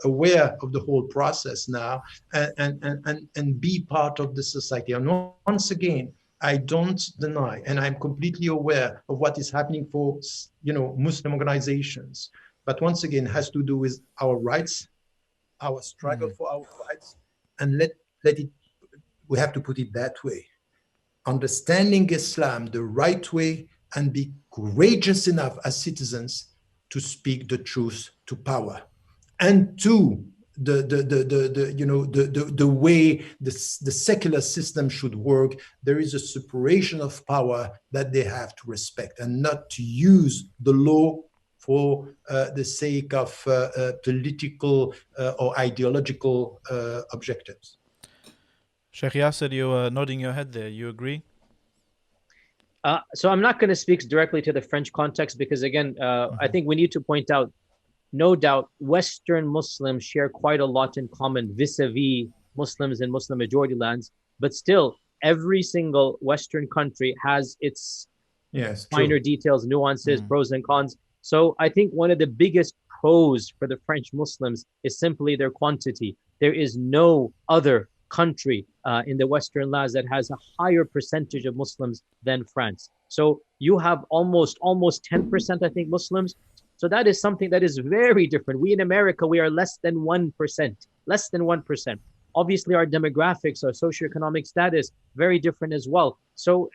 aware of the whole process now, and be part of the society. And once again, I don't deny, and I'm completely aware of what is happening for, Muslim organizations. But once again, it has to do with our rights, our struggle for our rights, and let it, we have to put it that way. Understanding Islam the right way, and be courageous enough as citizens to speak the truth to power, and to the way the secular system should work. There is a separation of power that they have to respect, and not to use the law for the sake of political or ideological objectives. Sheikh Yasir, you were nodding your head there. You agree? So I'm not going to speak directly to the French context because, again, I think we need to point out, no doubt, Western Muslims share quite a lot in common vis-a-vis Muslims in Muslim majority lands. But still, every single Western country has its minor details, nuances, pros and cons. So I think one of the biggest pros for the French Muslims is simply their quantity. There is no other country in the Western lands that has a higher percentage of Muslims than France. So you have almost 10%, I think, Muslims. So that is something that is very different. We in America, we are less than 1%, less than 1%. Obviously, our demographics, our socioeconomic status, very different as well. So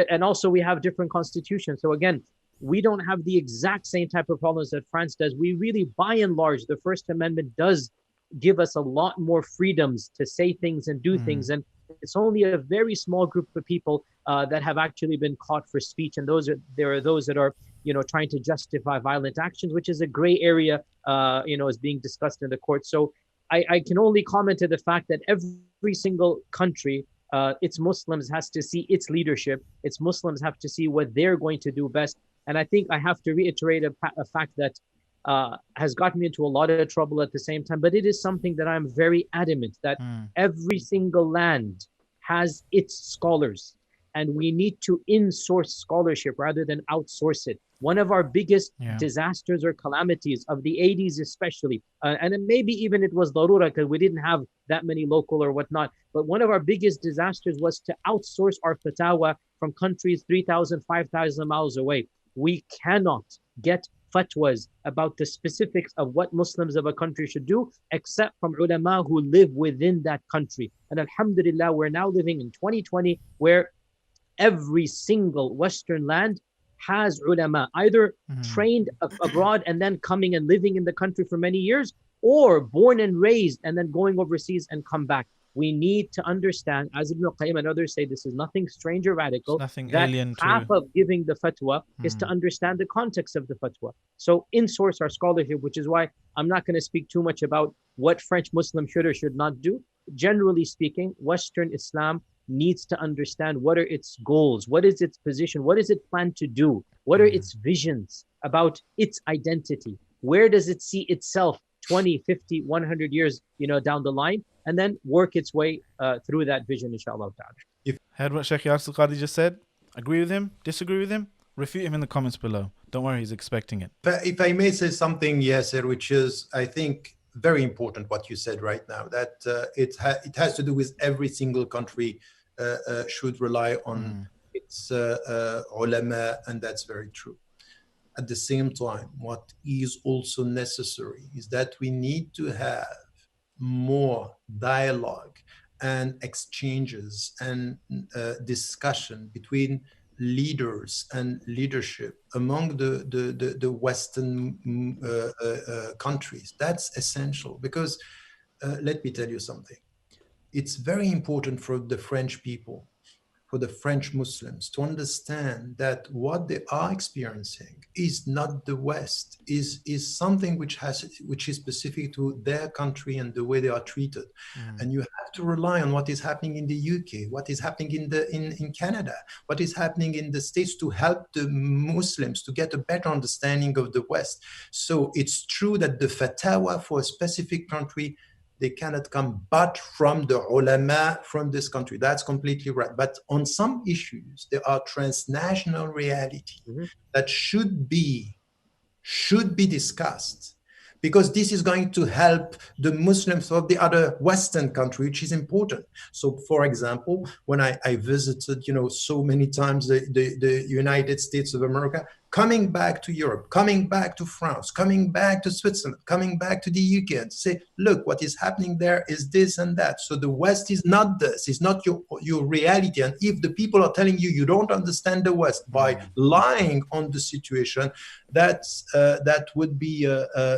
and also we have different constitutions. So again, we don't have the exact same type of problems that France does. We really, by and large, the First Amendment does give us a lot more freedoms to say things and do things. And it's only a very small group of people that have actually been caught for speech. And there are those that are, trying to justify violent actions, which is a gray area, is being discussed in the court. So I can only comment to the fact that every single country, its Muslims has to see its leadership. Its Muslims have to see what they're going to do best. And I think I have to reiterate a fact that has gotten me into a lot of trouble at the same time. But it is something that I'm very adamant that every single land has its scholars. And we need to in-source scholarship rather than outsource it. One of our biggest disasters or calamities of the 80s especially, and then maybe even it was darura because we didn't have that many local or whatnot, but one of our biggest disasters was to outsource our fatwa from countries 3,000, 5,000 miles away. We cannot get fatwas about the specifics of what Muslims of a country should do except from ulama who live within that country. And alhamdulillah, we're now living in 2020 where every single Western land has ulama, either trained abroad and then coming and living in the country for many years, or born and raised and then going overseas and come back. We need to understand, as Ibn Qayyim and others say, this is nothing strange or radical. Nothing that alien half of giving the fatwa is to understand the context of the fatwa. So in-source our scholarship, which is why I'm not going to speak too much about what French Muslims should or should not do. Generally speaking, Western Islam needs to understand what are its goals, what is its position, what is it planned to do, what are its visions about its identity, where does it see itself 20, 50, 100 years, down the line, and then work its way through that vision, inshallah ta'ala. Heard what Shaykh Yasir Qadhi just said? Agree with him? Disagree with him? Refute him in the comments below. Don't worry, he's expecting it. If I may say something, Yasir, which is, I think, very important what you said right now, that it has to do with every single country should rely on its ulama, and that's very true. At the same time, what is also necessary is that we need to have more dialogue and exchanges and discussion between leaders and leadership among the Western countries. That's essential because let me tell you something. It's very important for the French people for the French Muslims to understand that what they are experiencing is not the West, is something which is specific to their country and the way they are treated. And you have to rely on what is happening in the UK, what is happening in Canada, what is happening in the States to help the Muslims to get a better understanding of the West. So it's true that the fatwa for a specific country, they cannot come but from the ulama from this country. That's completely right. But on some issues, there are transnational realities that should be discussed, because this is going to help the Muslims of the other Western country, which is important. So, for example, when I visited, so many times the United States of America, coming back to Europe, coming back to France, coming back to Switzerland, coming back to the UK, and say, look, what is happening there is this and that. So the West is not this, it's not your reality. And if the people are telling you don't understand the West by lying on the situation, that would be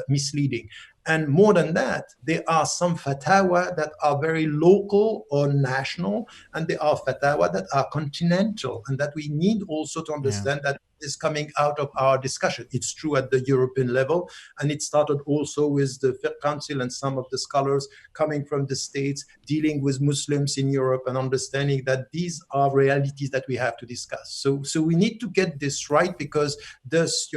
misleading. And more than that, there are some fatwa that are very local or national, and there are fatwa that are continental, and that we need also to understand that is coming out of our discussion. It's true at the European level, and it started also with the Fiqh Council and some of the scholars coming from the States dealing with Muslims in Europe and understanding that these are realities that we have to discuss. So we need to get this right, because this,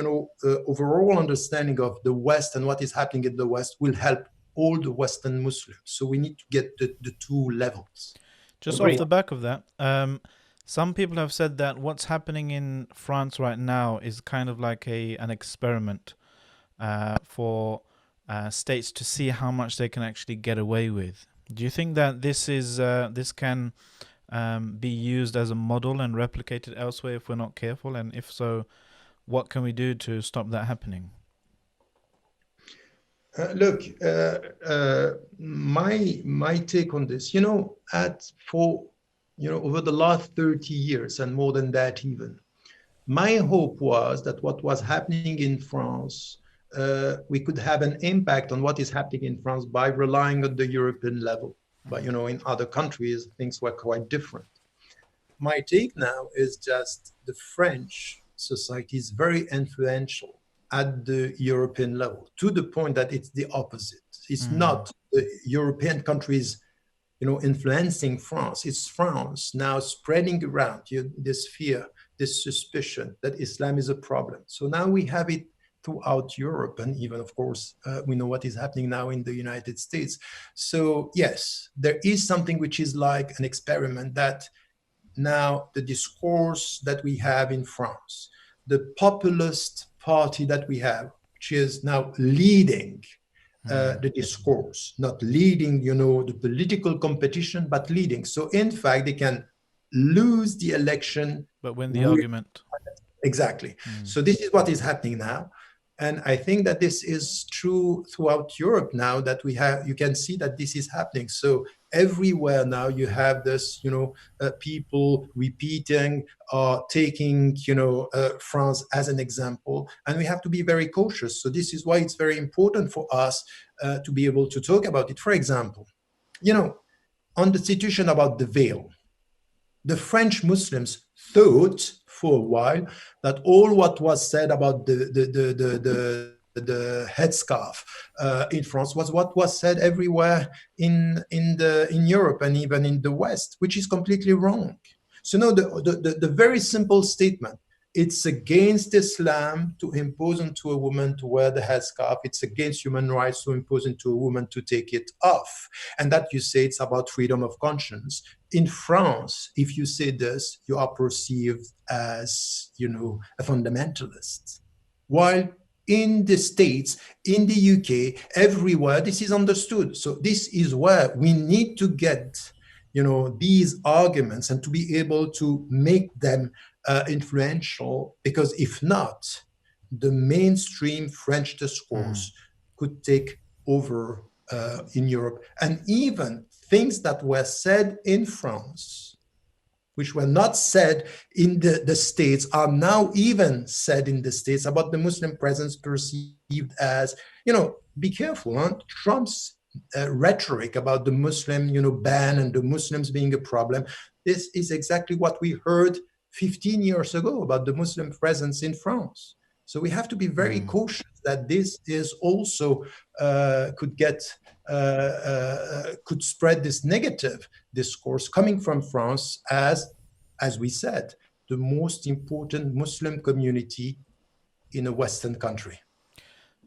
overall understanding of the West and what is happening in the West will help all the Western Muslims. So we need to get the two levels. Just off the back of that, some people have said that what's happening in France right now is kind of like an experiment for states to see how much they can actually get away with. Do you think that this can be used as a model and replicated elsewhere if we're not careful? And if so, what can we do to stop that happening? Look, my take on this, over the last 30 years and more than that even, my hope was that what was happening in France, we could have an impact on what is happening in France by relying on the European level. But, in other countries, things were quite different. My take now is just the French society is very influential at the European level, to the point that it's the opposite. It's not the European countries influencing France. It's France now spreading around this fear, this suspicion that Islam is a problem. So now we have it throughout Europe, and even, of course, we know what is happening now in the United States. So yes, there is something which is like an experiment, that now the discourse that we have in France, the populist party that we have, which is now leading the discourse, not leading, the political competition, but leading. So in fact, they can lose the election, but win the argument. Exactly. So this is what is happening now. And I think that this is true throughout Europe now, that you can see that this is happening. So everywhere now you have this, people repeating or taking, France as an example, and we have to be very cautious. So this is why it's very important for us to be able to talk about it. For example, on the situation about the veil, the French Muslims thought for a while that all what was said about the headscarf in France was what was said everywhere in Europe and even in the West, which is completely wrong. So no, the very simple statement: it's against Islam to impose onto a woman to wear the headscarf. It's against human rights to impose into a woman to take it off. And that you say it's about freedom of conscience. In France, if you say this, you are perceived as, a fundamentalist. While in the States, in the UK, everywhere, this is understood. So this is where we need to get, these arguments and to be able to make them influential, because if not, the mainstream French discourse could take over in Europe. And even things that were said in France, which were not said in the States, are now even said in the States about the Muslim presence perceived as, be careful, huh? Trump's rhetoric about the Muslim, ban and the Muslims being a problem. This is exactly what we heard 15 years ago about the Muslim presence in France. So we have to be very cautious that this is also could spread this negative discourse coming from France as we said, the most important Muslim community in a Western country.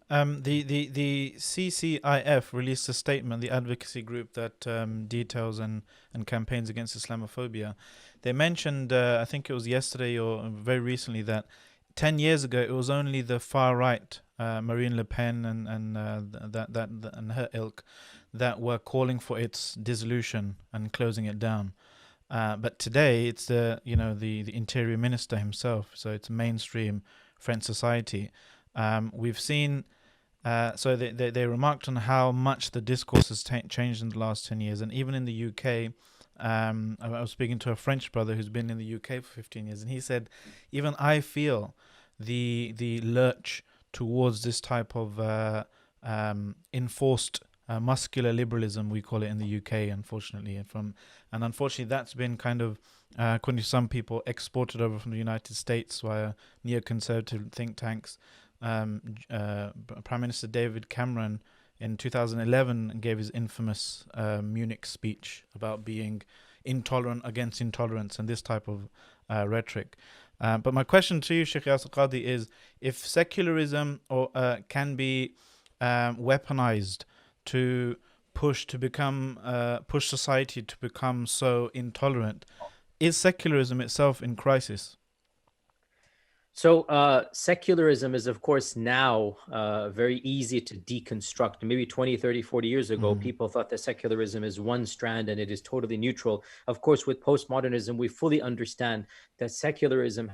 The CCIF released a statement, the advocacy group that details and campaigns against Islamophobia. They mentioned, I think it was yesterday or very recently, that 10 years ago it was only the far right, Marine Le Pen and her ilk, that were calling for its dissolution and closing it down. But today it's the interior minister himself, so it's mainstream French society. We've seen. So they remarked on how much the discourse has changed in the last 10 years. And even in the UK, I was speaking to a French brother who's been in the UK for 15 years. And he said, even I feel the lurch towards this type of enforced muscular liberalism, we call it in the UK, unfortunately. And unfortunately, that's been kind of, according to some people, exported over from the United States via neoconservative think tanks. Prime Minister David Cameron in 2011 gave his infamous Munich speech about being intolerant against intolerance and this type of rhetoric. But my question to you, Shaykh Yasir Qadhi, is if secularism can be weaponized to push society to become so intolerant, is secularism itself in crisis? So secularism is, of course, now very easy to deconstruct. Maybe 20, 30, 40 years ago, people thought that secularism is one strand and it is totally neutral. Of course, with postmodernism, we fully understand that secularism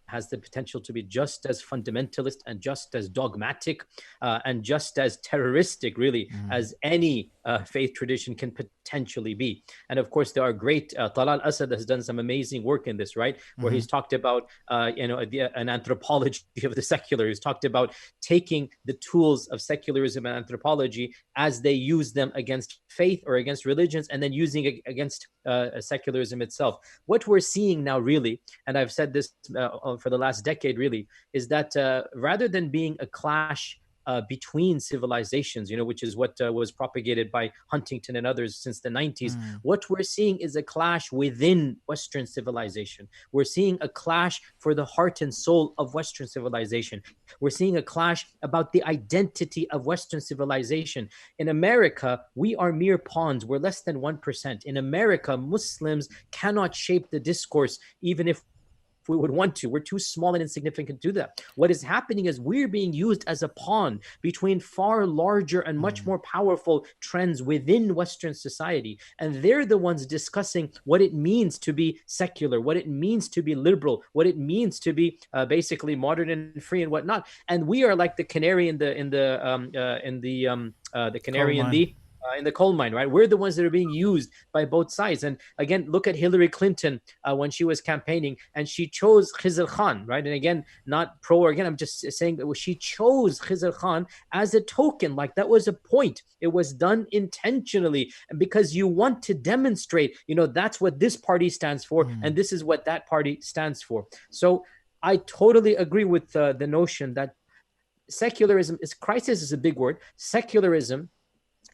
has the potential to be just as fundamentalist and just as dogmatic and just as terroristic, really, as any faith tradition can potentially be. And of course, there are great, Talal Asad has done some amazing work in this, right? Where he's talked about, an anthropology of the secular. He's talked about taking the tools of secularism and anthropology as they use them against faith or against religions, and then using it against secularism itself. What we're seeing now, really, and I've said this for the last decade, really, is that rather than being a clash between civilizations, which is what was propagated by Huntington and others since the 90s. What we're seeing is a clash within Western civilization. We're seeing a clash for the heart and soul of Western civilization. We're seeing a clash about the identity of Western civilization. In America, we are mere pawns. We're less than 1%. In America, Muslims cannot shape the discourse, even if we would want to. We're too small and insignificant to do that. What is happening is we're being used as a pawn between far larger and much more powerful trends within Western society. And they're the ones discussing what it means to be secular, what it means to be liberal, what it means to be basically modern and free and whatnot. And we are like the canary in the canary in the coal mine, right? We're the ones that are being used by both sides. And again, look at Hillary Clinton when she was campaigning, and she chose Khizr Khan, right? And again, not pro or again, I'm just saying that she chose Khizr Khan as a token, like that was a point. It was done intentionally, and because you want to demonstrate, that's what this party stands for, and this is what that party stands for. So I totally agree with the notion that secularism is, crisis is a big word. Secularism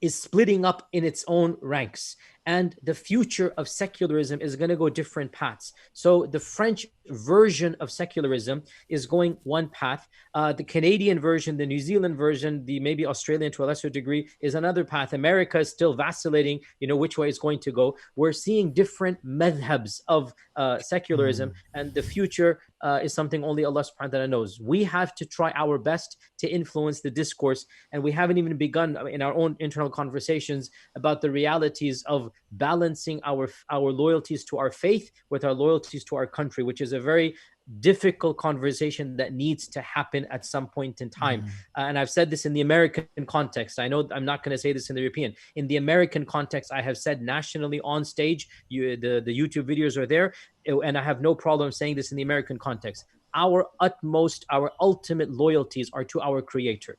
is splitting up in its own ranks. And the future of secularism is going to go different paths. So the French version of secularism is going one path. The Canadian version, the New Zealand version, the maybe Australian to a lesser degree is another path. America is still vacillating, which way it's going to go. We're seeing different madhabs of secularism, and the future is something only Allah subhanahu wa ta'ala knows. We have to try our best to influence the discourse, and we haven't even begun in our own internal conversations about the realities of balancing our loyalties to our faith with our loyalties to our country, which is a very difficult conversation that needs to happen at some point in time. And I've said this in the American context. I know I'm not going to say this in the European. In the American context, I have said nationally on stage, the YouTube videos are there, and I have no problem saying this in the American context. Our ultimate loyalties are to our Creator.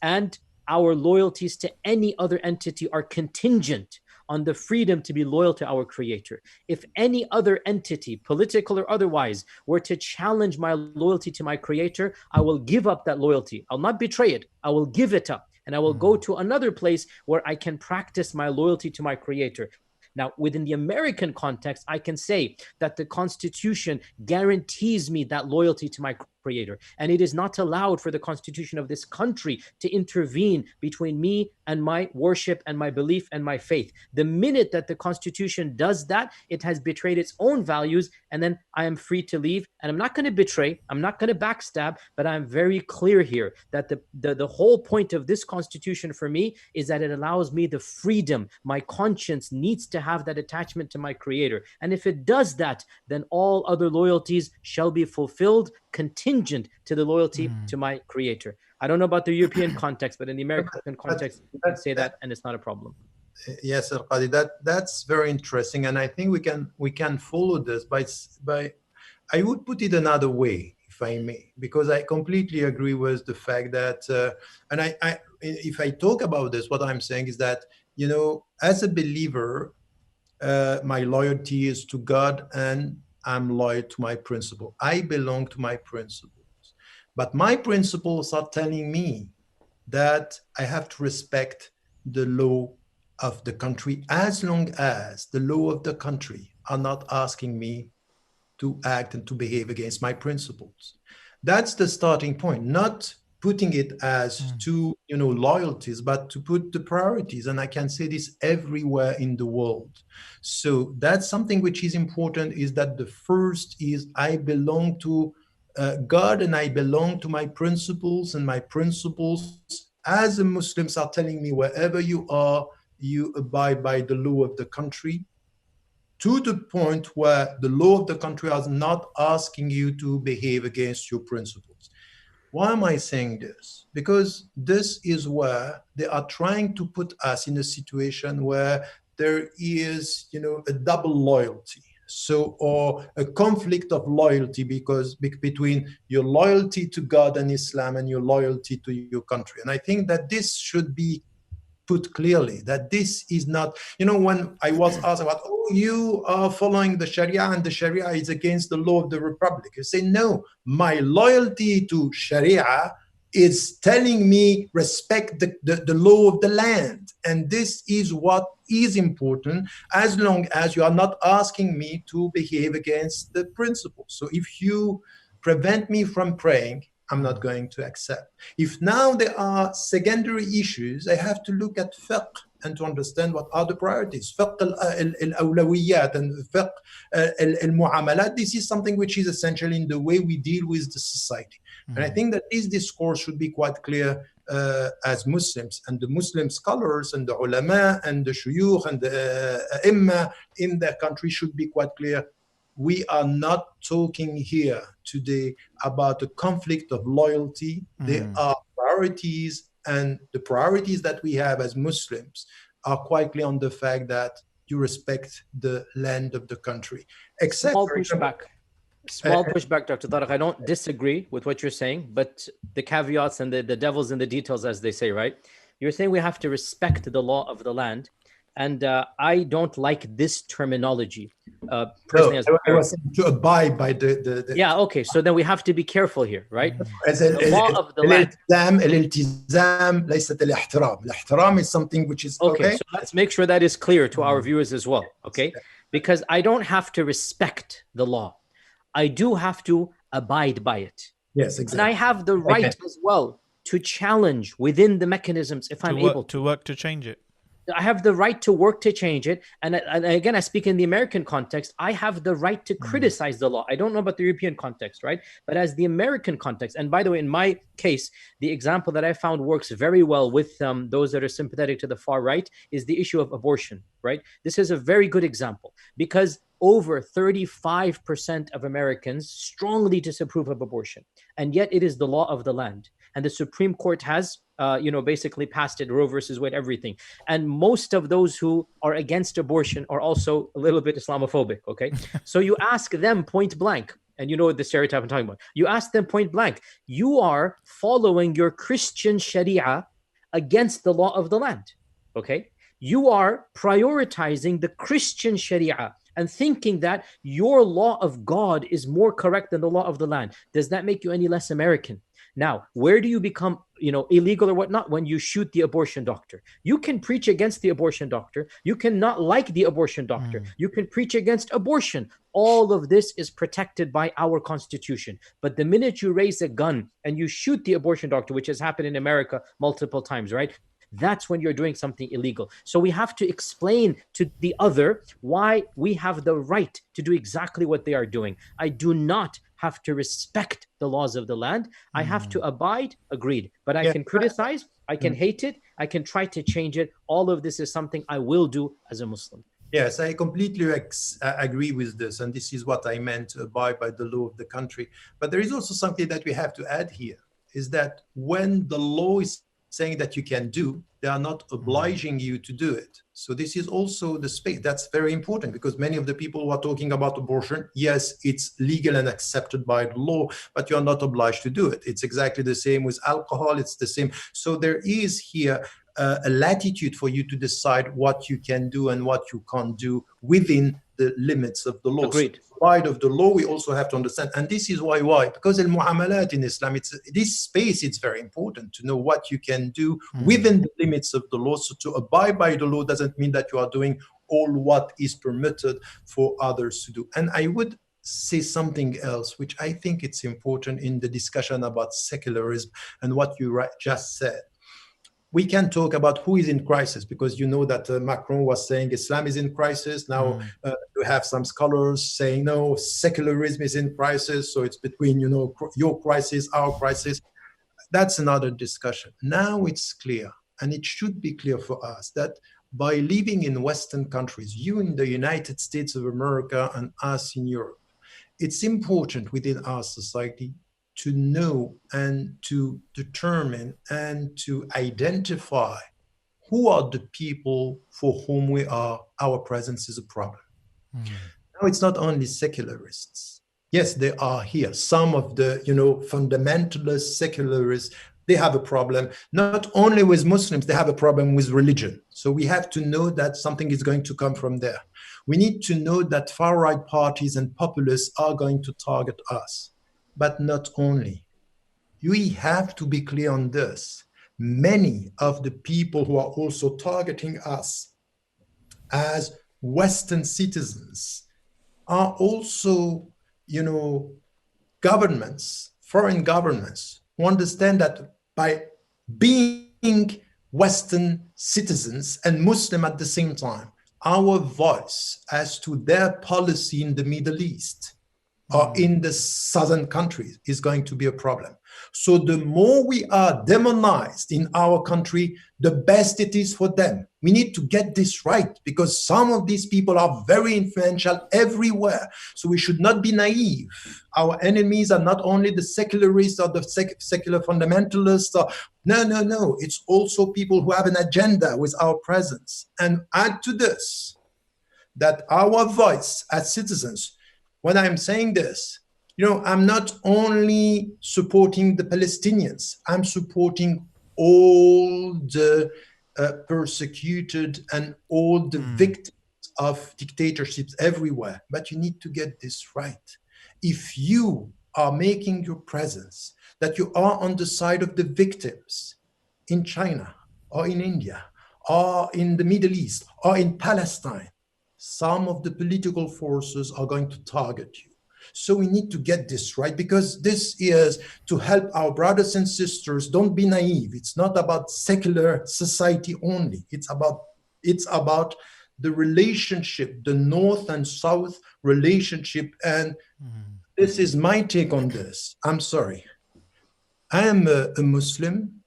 And our loyalties to any other entity are contingent on the freedom to be loyal to our Creator. If any other entity, political or otherwise, were to challenge my loyalty to my Creator, I will give up that loyalty. I'll not betray it. I will give it up. And I will go to another place where I can practice my loyalty to my Creator. Now, within the American context, I can say that the Constitution guarantees me that loyalty to my Creator. And it is not allowed for the Constitution of this country to intervene between me and my worship and my belief and my faith. The minute that the Constitution does that, it has betrayed its own values, and then I am free to leave. And I'm not going to betray, I'm not going to backstab, but I'm very clear here that the whole point of this Constitution for me is that it allows me the freedom. My conscience needs to have that attachment to my Creator. And if it does that, then all other loyalties shall be fulfilled, contingent to the loyalty to my Creator. I don't know about the European context, but in the American context, you can say that, and it's not a problem. Yes, Qadhi, that's very interesting, and I think we can follow this by. I would put it another way, if I may, because I completely agree with the fact that, and if I talk about this, what I'm saying is that, you know, as a believer, my loyalty is to God, and I'm loyal to my principle. I belong to my principles. But my principles are telling me that I have to respect the law of the country as long as the law of the country are not asking me to act and to behave against my principles. That's the starting point, not putting it as two, you know, loyalties, but to put the priorities. And I can say this everywhere in the world. So that's something which is important, is that the first is I belong to God, and I belong to my principles, and my principles as a Muslims are telling me wherever you are, you abide by the law of the country, to the point where the law of the country is not asking you to behave against your principles. Why am I saying this? Because this is where they are trying to put us in a situation where there is, you know, a double loyalty. So, or a conflict of loyalty because between your loyalty to God and Islam and your loyalty to your country. And I think that this should be put clearly, that this is not, you know, when I was asked about, oh, you are following the Sharia and the Sharia is against the law of the Republic. You say, no, my loyalty to Sharia is telling me respect the law of the land. And this is what is important, as long as you are not asking me to behave against the principles. So if you prevent me from praying, I'm not going to accept. If now there are secondary issues, I have to look at fiqh and to understand what are the priorities. Fiqh al-awlawiyat and fiqh al-mu'amalat, this is something which is essential in the way we deal with the society. And I think that this discourse should be quite clear as Muslims, and the Muslim scholars and the ulama and the shuyukh and the imma in their country should be quite clear. We are not talking here today about a conflict of loyalty. There are priorities, and the priorities that we have as Muslims are quite clear on the fact that you respect the land of the country. Except Small pushback, Dr. Tariq. I don't disagree with what you're saying, but the caveats and the devil's in the details, as they say, right? You're saying we have to respect the law of the land. And I don't like this terminology. Personally, I was saying to abide by the Yeah, okay. So then we have to be careful here, right? The law of the land. الالتزام ليست الاحترام. الاحترام is something which is okay. So let's make sure that is clear to our viewers as well, okay? Because I don't have to respect the law. I do have to abide by it. Yes, exactly. And I have the right as well to challenge within the mechanisms if I'm able to work to change it. I have the right to work to change it. And again, I speak in the American context. I have the right to criticize the law. I don't know about the European context, right? But as the American context, and by the way, in my case, the example that I found works very well with those that are sympathetic to the far right is the issue of abortion, right? This is a very good example because over 35% of Americans strongly disapprove of abortion. And yet it is the law of the land. And the Supreme Court has basically passed it, Roe versus Wade, everything. And most of those who are against abortion are also a little bit Islamophobic, okay? So you ask them point blank, and you know the stereotype I'm talking about. You ask them point blank, you are following your Christian Sharia against the law of the land, okay? You are prioritizing the Christian Sharia and thinking that your law of God is more correct than the law of the land. Does that make you any less American? Now, where do you become, illegal or whatnot? When you shoot the abortion doctor. You can preach against the abortion doctor. You cannot like the abortion doctor. You can preach against abortion. All of this is protected by our Constitution. But the minute you raise a gun and you shoot the abortion doctor, which has happened in America multiple times, right? That's when you're doing something illegal. So we have to explain to the other why we have the right to do exactly what they are doing. I do not have to respect the laws of the land. I have to abide, agreed. But I can criticize, I can hate it, I can try to change it. All of this is something I will do as a Muslim. Yes, I completely agree with this. And this is what I meant, to abide by the law of the country. But there is also something that we have to add here, is that when the law is saying that you can do, they are not obliging you to do it. So this is also the space that's very important, because many of the people who are talking about abortion, yes, it's legal and accepted by the law, but you're not obliged to do it. It's exactly the same with alcohol. It's the same. So there is here a latitude for you to decide what you can do and what you can't do within the limits of the law. Agreed. So, side of the law, we also have to understand, and this is why, because al-mu'amalat in Islam, it's this space, it's very important to know what you can do within the limits of the law. So to abide by the law doesn't mean that you are doing all what is permitted for others to do. And I would say something else, which I think it's important in the discussion about secularism and what you just said. We can talk about who is in crisis, because you know that Macron was saying Islam is in crisis. Now you have some scholars saying, no, secularism is in crisis. So it's between, your crisis, our crisis. That's another discussion. Now it's clear, and it should be clear for us, that by living in Western countries, you in the United States of America and us in Europe, it's important within our society to know and to determine and to identify who are the people for whom our presence is a problem. Now, it's not only secularists. Yes, they are here. Some of the, fundamentalist secularists, they have a problem, not only with Muslims, they have a problem with religion. So we have to know that something is going to come from there. We need to know that far-right parties and populists are going to target us. But not only. We have to be clear on this. Many of the people who are also targeting us as Western citizens are also, governments, foreign governments, who understand that by being Western citizens and Muslim at the same time, our voice as to their policy in the Middle East or in the southern countries is going to be a problem. So the more we are demonized in our country, the best it is for them. We need to get this right, because some of these people are very influential everywhere. So we should not be naive. Our enemies are not only the secularists or the secular fundamentalists. No. It's also people who have an agenda with our presence. And add to this, that our voice as citizens, when I'm saying this, I'm not only supporting the Palestinians, I'm supporting all the persecuted and all the victims of dictatorships everywhere. But you need to get this right. If you are making your presence, that you are on the side of the victims in China or in India or in the Middle East or in Palestine, some of the political forces are going to target you. So we need to get this right, because this is to help our brothers and sisters. Don't be naive. It's not about secular society only. It's about the relationship, the North and South relationship. And this is my take on this. I'm sorry. I am a Muslim,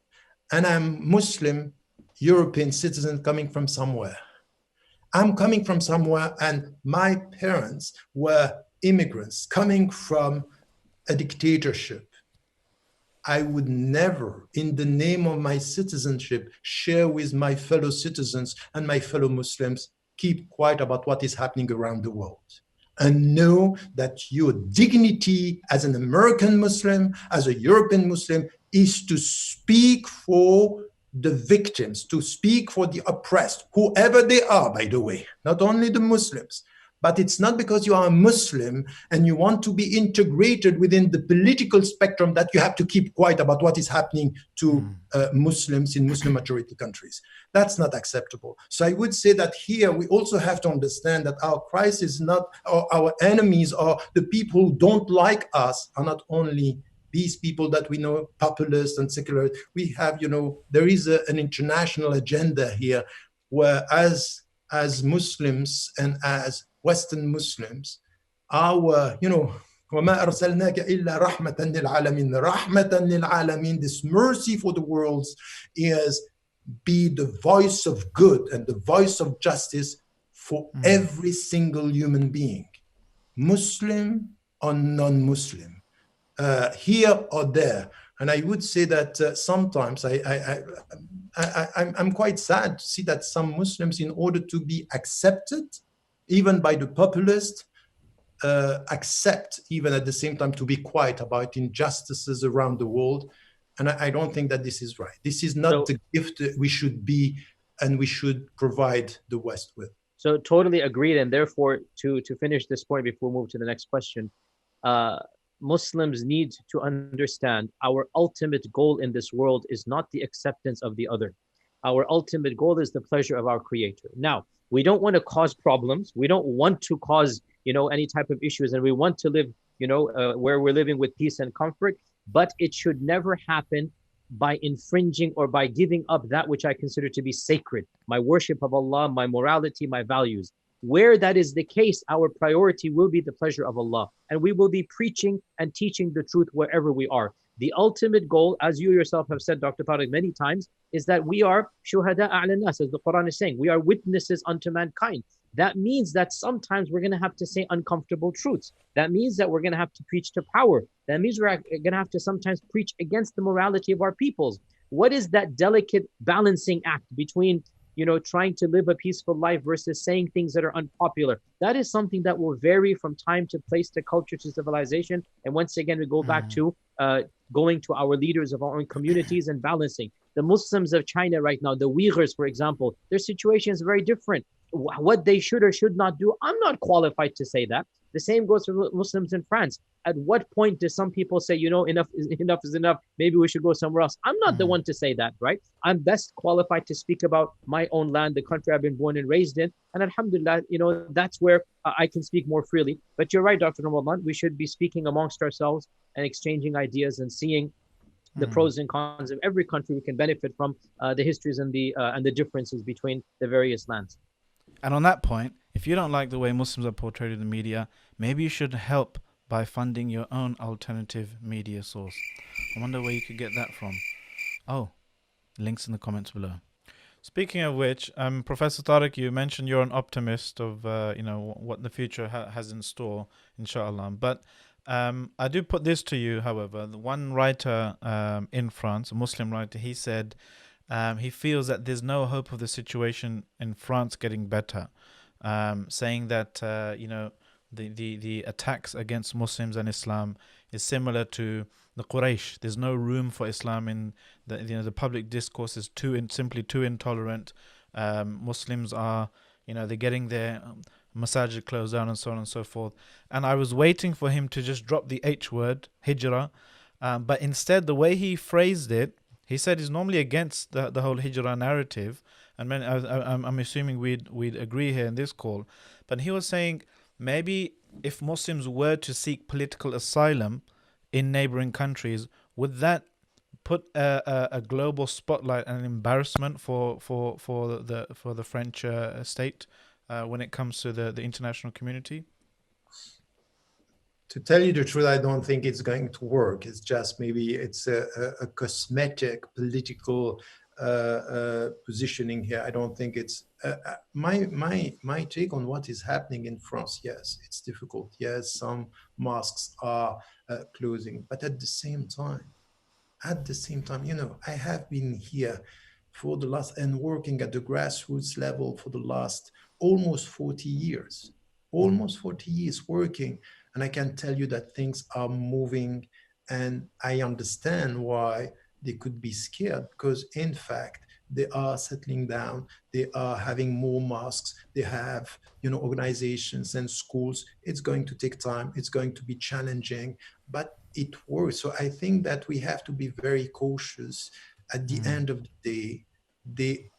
and I'm Muslim European citizen coming from somewhere. I'm coming from somewhere, and my parents were immigrants coming from a dictatorship. I would never, in the name of my citizenship, share with my fellow citizens and my fellow Muslims, keep quiet about what is happening around the world. And know that your dignity as an American Muslim, as a European Muslim, is to speak for the victims, to speak for the oppressed, whoever they are, by the way, not only the Muslims. But it's not because you are a Muslim and you want to be integrated within the political spectrum that you have to keep quiet about what is happening to Muslims in Muslim majority countries. That's not acceptable. So I would say that here we also have to understand that our crisis is not, or our enemies, or the people who don't like us are not only these people that we know, populists and secular. We have, there is an international agenda here where as Muslims and as Western Muslims, our, وَمَا أَرْسَلْنَاكَ إِلَّا رَحْمَةً لِلْعَالَمِينَ رَحْمَةً لِلْعَالَمِينَ. This mercy for the worlds is be the voice of good and the voice of justice for every single human being, Muslim or non-Muslim, here or there. And I would say that sometimes I'm quite sad to see that some Muslims, in order to be accepted, even by the populist, accept even at the same time to be quiet about injustices around the world. And I don't think that this is right. This is not the gift that we should be and we should provide the West with. So totally agreed. And therefore, to finish this point before we move to the next question, Muslims need to understand our ultimate goal in this world is not the acceptance of the other. Our ultimate goal is the pleasure of our Creator. Now, we don't want to cause problems. We don't want to cause, any type of issues, and we want to live, where we're living with peace and comfort. But it should never happen by infringing or by giving up that which I consider to be sacred, my worship of Allah, my morality, my values. Where that is the case, our priority will be the pleasure of Allah. And we will be preaching and teaching the truth wherever we are. The ultimate goal, as you yourself have said, Dr. Tariq, many times, is that we are shuhada a'la nas, as the Quran is saying. We are witnesses unto mankind. That means that sometimes we're going to have to say uncomfortable truths. That means that we're going to have to preach to power. That means we're going to have to sometimes preach against the morality of our peoples. What is that delicate balancing act between trying to live a peaceful life versus saying things that are unpopular? That is something that will vary from time to place, to culture, to civilization. And once again, we go back to going to our leaders of our own communities and balancing. The Muslims of China right now, the Uyghurs, for example, their situation is very different. What they should or should not do, I'm not qualified to say that. The same goes for Muslims in France. At what point do some people say, enough is enough, maybe we should go somewhere else? I'm not the one to say that, right? I'm best qualified to speak about my own land, the country I've been born and raised in. And alhamdulillah, that's where I can speak more freely. But you're right, Dr. Ramadan, we should be speaking amongst ourselves and exchanging ideas and seeing the pros and cons of every country we can benefit from, the histories and the differences between the various lands. And on that point, if you don't like the way Muslims are portrayed in the media, maybe you should help by funding your own alternative media source. I wonder where you could get that from. Oh, links in the comments below. Speaking of which, Professor Tariq, you mentioned you're an optimist of what the future has in store, inshallah. But I do put this to you, however. The one writer in France, a Muslim writer, he said he feels that there's no hope of the situation in France getting better, saying that the attacks against Muslims and Islam is similar to the Quraysh. There's no room for Islam in the public discourse is simply too intolerant. Muslims are they're getting their masajid closed down and so on and so forth. And I was waiting for him to just drop the H word, hijrah, but instead the way he phrased it, he said he's normally against the whole hijrah narrative, and I'm assuming we'd agree here in this call. But he was saying maybe if Muslims were to seek political asylum in neighboring countries, would that put a global spotlight and an embarrassment for the French state when it comes to the international community? To tell you the truth, I don't think it's going to work. It's just maybe it's a cosmetic political positioning here. I don't think it's my take on what is happening in France. Yes, it's difficult. Yes, some mosques are closing, but at the same time, I have been here for the last and working at the grassroots level for the last almost 40 years. Almost 40 years working. And I can tell you that things are moving, and I understand why they could be scared, because in fact, they are settling down, they are having more mosques, they have, organizations and schools. It's going to take time, it's going to be challenging, but it works. So I think that we have to be very cautious. At the end of the day, they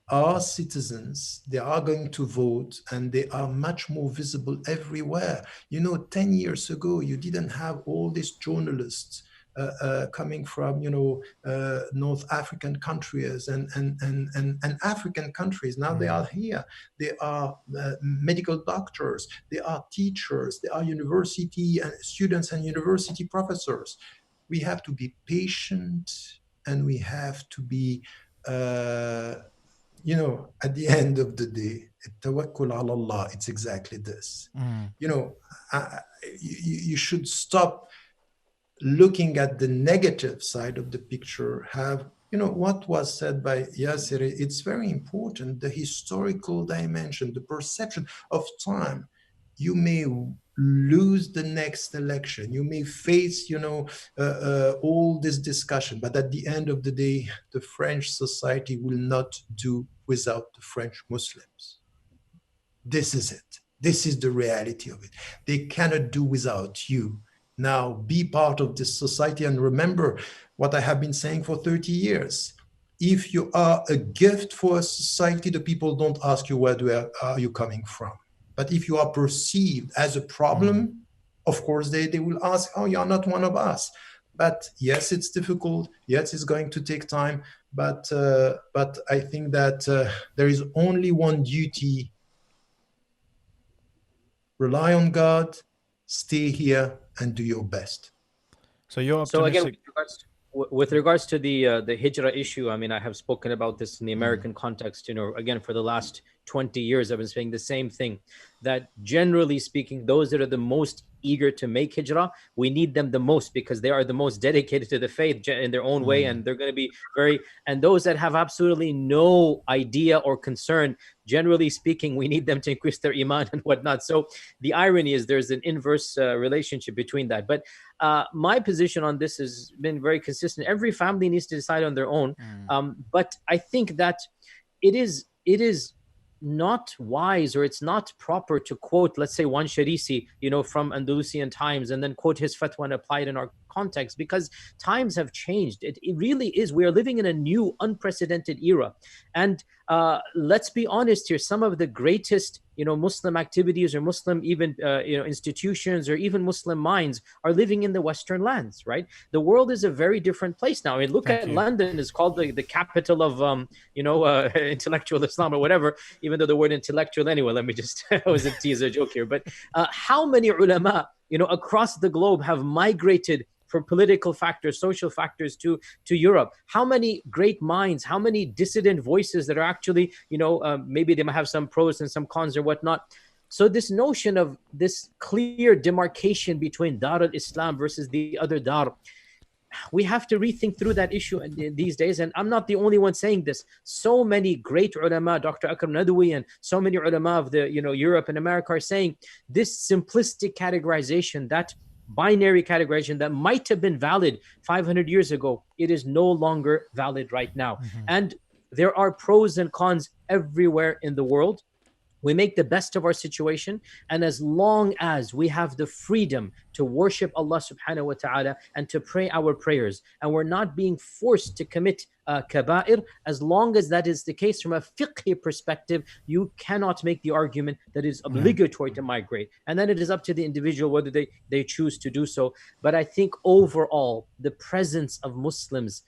are citizens, they are going to vote, and they are much more visible everywhere. 10 years ago, you didn't have all these journalists coming from, North African countries and African countries. Now they are here. They are medical doctors, they are teachers, they are university students and university professors. We have to be patient, and we have to be at the end of the day, tawakkul ala Allah, it's exactly this. You should stop looking at the negative side of the picture. Have, what was said by Yasir, it's very important, the historical dimension, the perception of time. You may lose the next election, you may face, all this discussion, but at the end of the day, the French society will not do without the French Muslims. This is it. This is the reality of it. They cannot do without you. Now, be part of this society, and remember what I have been saying for 30 years. If you are a gift for a society, the people don't ask you where are you coming from. But if you are perceived as a problem, of course, they will ask, oh, you're not one of us. But yes, it's difficult. Yes, it's going to take time. But I think that there is only one duty. Rely on God, stay here, and do your best. So you're optimistic. So again, with regards to the hijrah issue, I mean, I have spoken about this in the American context, again, for the last 20 years, I've been saying the same thing, that generally speaking, those that are the most eager to make hijrah, we need them the most because they are the most dedicated to the faith in their own way, and they're going to be and those that have absolutely no idea or concern, generally speaking, we need them to increase their iman and whatnot. So the irony is there's an inverse relationship between that. But my position on this has been very consistent. Every family needs to decide on their own. But I think that it is not wise, or it's not proper to quote, let's say, one Sharisi, from Andalusian times, and then quote his fatwa and apply it in our context, because times have changed. It really is. We are living in a new, unprecedented era. And let's be honest here, some of the greatest, Muslim activities or Muslim even, institutions or even Muslim minds are living in the Western lands, right? The world is a very different place now. I mean, look at London is called the capital of, intellectual Islam or whatever, even though the word intellectual, anyway, let me just, I was a teaser joke here. But how many ulama, across the globe have migrated for political factors, social factors to Europe? How many great minds, how many dissident voices that are actually, maybe they might have some pros and some cons or whatnot. So this notion of this clear demarcation between Dar al-Islam versus the other Dar, we have to rethink through that issue these days. And I'm not the only one saying this. So many great ulama, Dr. Akram Nadawi, and so many ulama of the, Europe and America are saying this simplistic categorization, that binary categorization that might have been valid 500 years ago, it is no longer valid right now. And there are pros and cons everywhere in the world. We make the best of our situation, and as long as we have the freedom to worship Allah subhanahu wa ta'ala and to pray our prayers, and we're not being forced to commit kaba'ir, as long as that is the case from a fiqh perspective, you cannot make the argument that it's obligatory to migrate. And then it is up to the individual whether they choose to do so. But I think overall, the presence of Muslims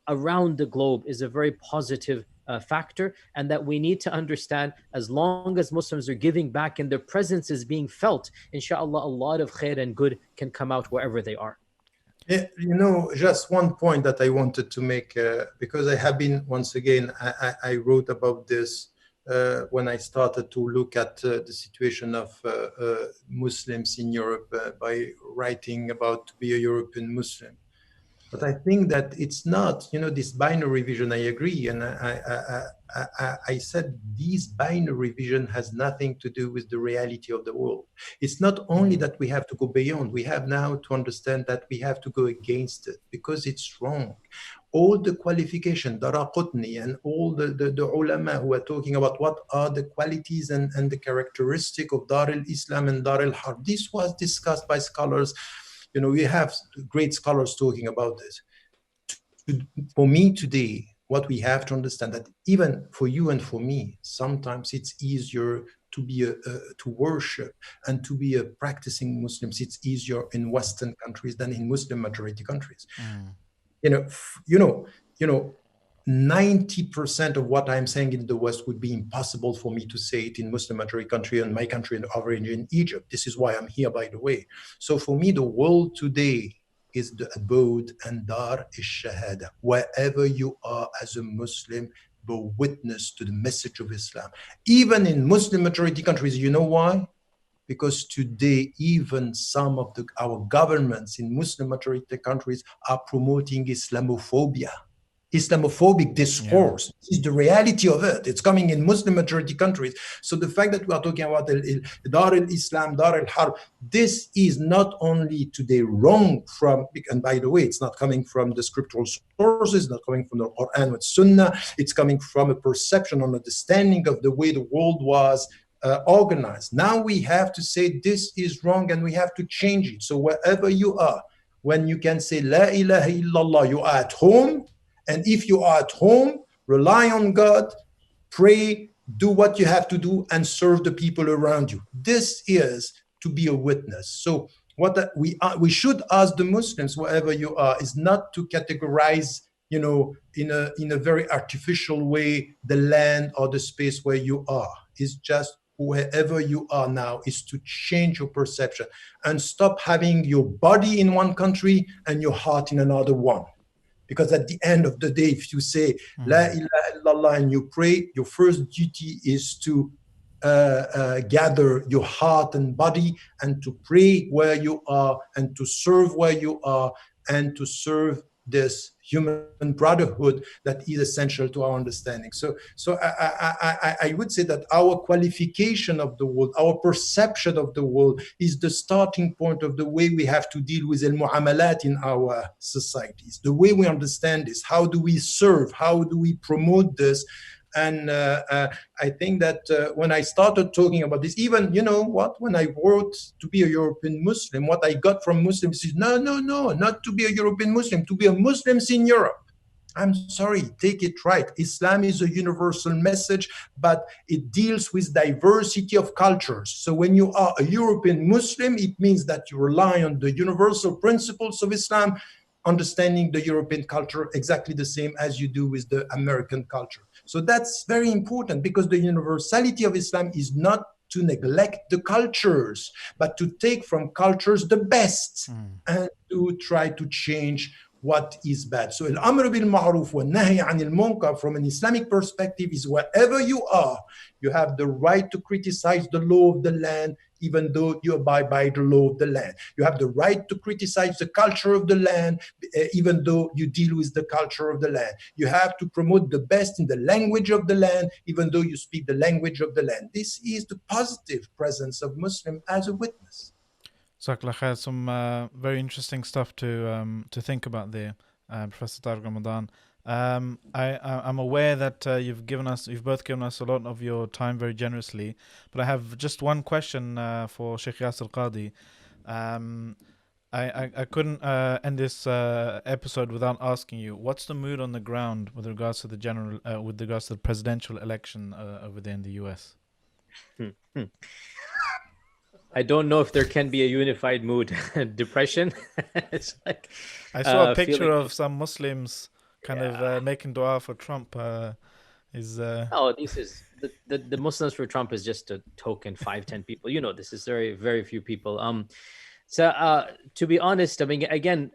around the globe is a very positive factor, and that we need to understand, as long as Muslims are giving back and their presence is being felt, inshallah, a lot of khair and good can come out wherever they are. Yeah, just one point that I wanted to make, because I have been, once again, I wrote about this when I started to look at the situation of Muslims in Europe by writing about to be a European Muslim. But I think that it's not, this binary vision. I agree. And I said this binary vision has nothing to do with the reality of the world. It's not only that we have to go beyond, we have now to understand that we have to go against it, because it's wrong. all the qualification, Daraqutni and all the ulama who are talking about what are the qualities and the characteristic of Dar al-Islam and Dar al-Harb. This was discussed by scholars. We have great scholars talking about this. For me today, what we have to understand that even for you and for me, sometimes it's easier to be to worship and to be a practicing Muslims. It's easier in Western countries than in Muslim majority countries. 90% of what I'm saying in the West would be impossible for me to say it in Muslim majority country and my country and over in Egypt. This is why I'm here, by the way. So for me, the world today is the abode and dar is-shahada. Wherever you are as a Muslim, bear witness to the message of Islam. Even in Muslim majority countries, you know why? Because today, even some of our governments in Muslim majority countries are promoting Islamophobia. Islamophobic discourse is the reality of it. It's coming in Muslim majority countries. So the fact that we are talking about Dar al-Islam, Dar al-Harb, this is not only today wrong from, and by the way, it's not coming from the scriptural sources, not coming from the Quran with Sunnah, it's coming from a perception, an understanding of the way the world was organized. Now we have to say this is wrong and we have to change it. So wherever you are, when you can say La ilaha illallah, you are at home. And if you are at home, rely on God, pray, do what you have to do, and serve the people around you. This is to be a witness. So what we should ask the Muslims, wherever you are, is not to categorize, in a very artificial way, the land or the space where you are. It's just wherever you are now is to change your perception and stop having your body in one country and your heart in another one. Because at the end of the day, if you say La ilaha illallah and you pray, your first duty is to gather your heart and body and to pray where you are and to serve where you are and to serve this human brotherhood that is essential to our understanding. So I would say that our qualification of the world, our perception of the world is the starting point of the way we have to deal with al-mu'amalat in our societies, the way we understand this, how do we serve, how do we promote this. And I think that when I started talking about this, even, when I wrote to be a European Muslim, what I got from Muslims is, no, not to be a European Muslim, to be a Muslim in Europe. I'm sorry, take it right. Islam is a universal message, but it deals with diversity of cultures. So when you are a European Muslim, it means that you rely on the universal principles of Islam, understanding the European culture exactly the same as you do with the American culture. So that's very important, because the universality of Islam is not to neglect the cultures, but to take from cultures the best and to try to change what is bad. So al-amr bil ma'ruf wa nahy anil munkar from an Islamic perspective is wherever you are, you have the right to criticize the law of the land, even though you abide by the law of the land. You have the right to criticize the culture of the land, even though you deal with the culture of the land. You have to promote the best in the language of the land, even though you speak the language of the land. This is the positive presence of Muslim as a witness. Some very interesting stuff to think about there, Professor Tariq Ramadan. I'm aware that you've both given us a lot of your time very generously, but I have just one question for Shaykh Yasir Qadhi. I couldn't end this episode without asking you, what's the mood on the ground with regards to the presidential election over there in the US? I don't know if there can be a unified mood. Depression. It's like I saw a picture of some Muslims kind of making dua for Trump. This is the Muslims for Trump is just a token 5-10 people. This is very, very few people. To be honest, I mean, again,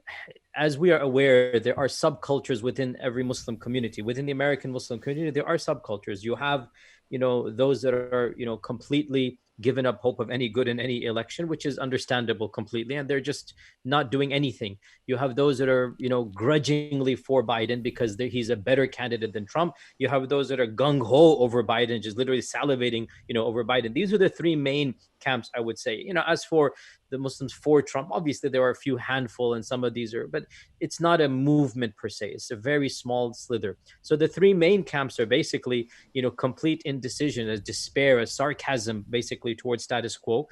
as we are aware, there are subcultures within every Muslim community. Within the American Muslim community, there are subcultures. You have, those that are, completely given up hope of any good in any election, which is understandable completely, and they're just not doing anything. You have those that are, grudgingly for Biden because he's a better candidate than Trump. You have those that are gung-ho over Biden, just literally salivating, over Biden. These are the three main camps, I would say. As for the Muslims for Trump, obviously there are a few handful, and some of these are, but it's not a movement per se. It's a very small slither. So the three main camps are basically, complete indecision, as despair, as sarcasm, basically towards status quo,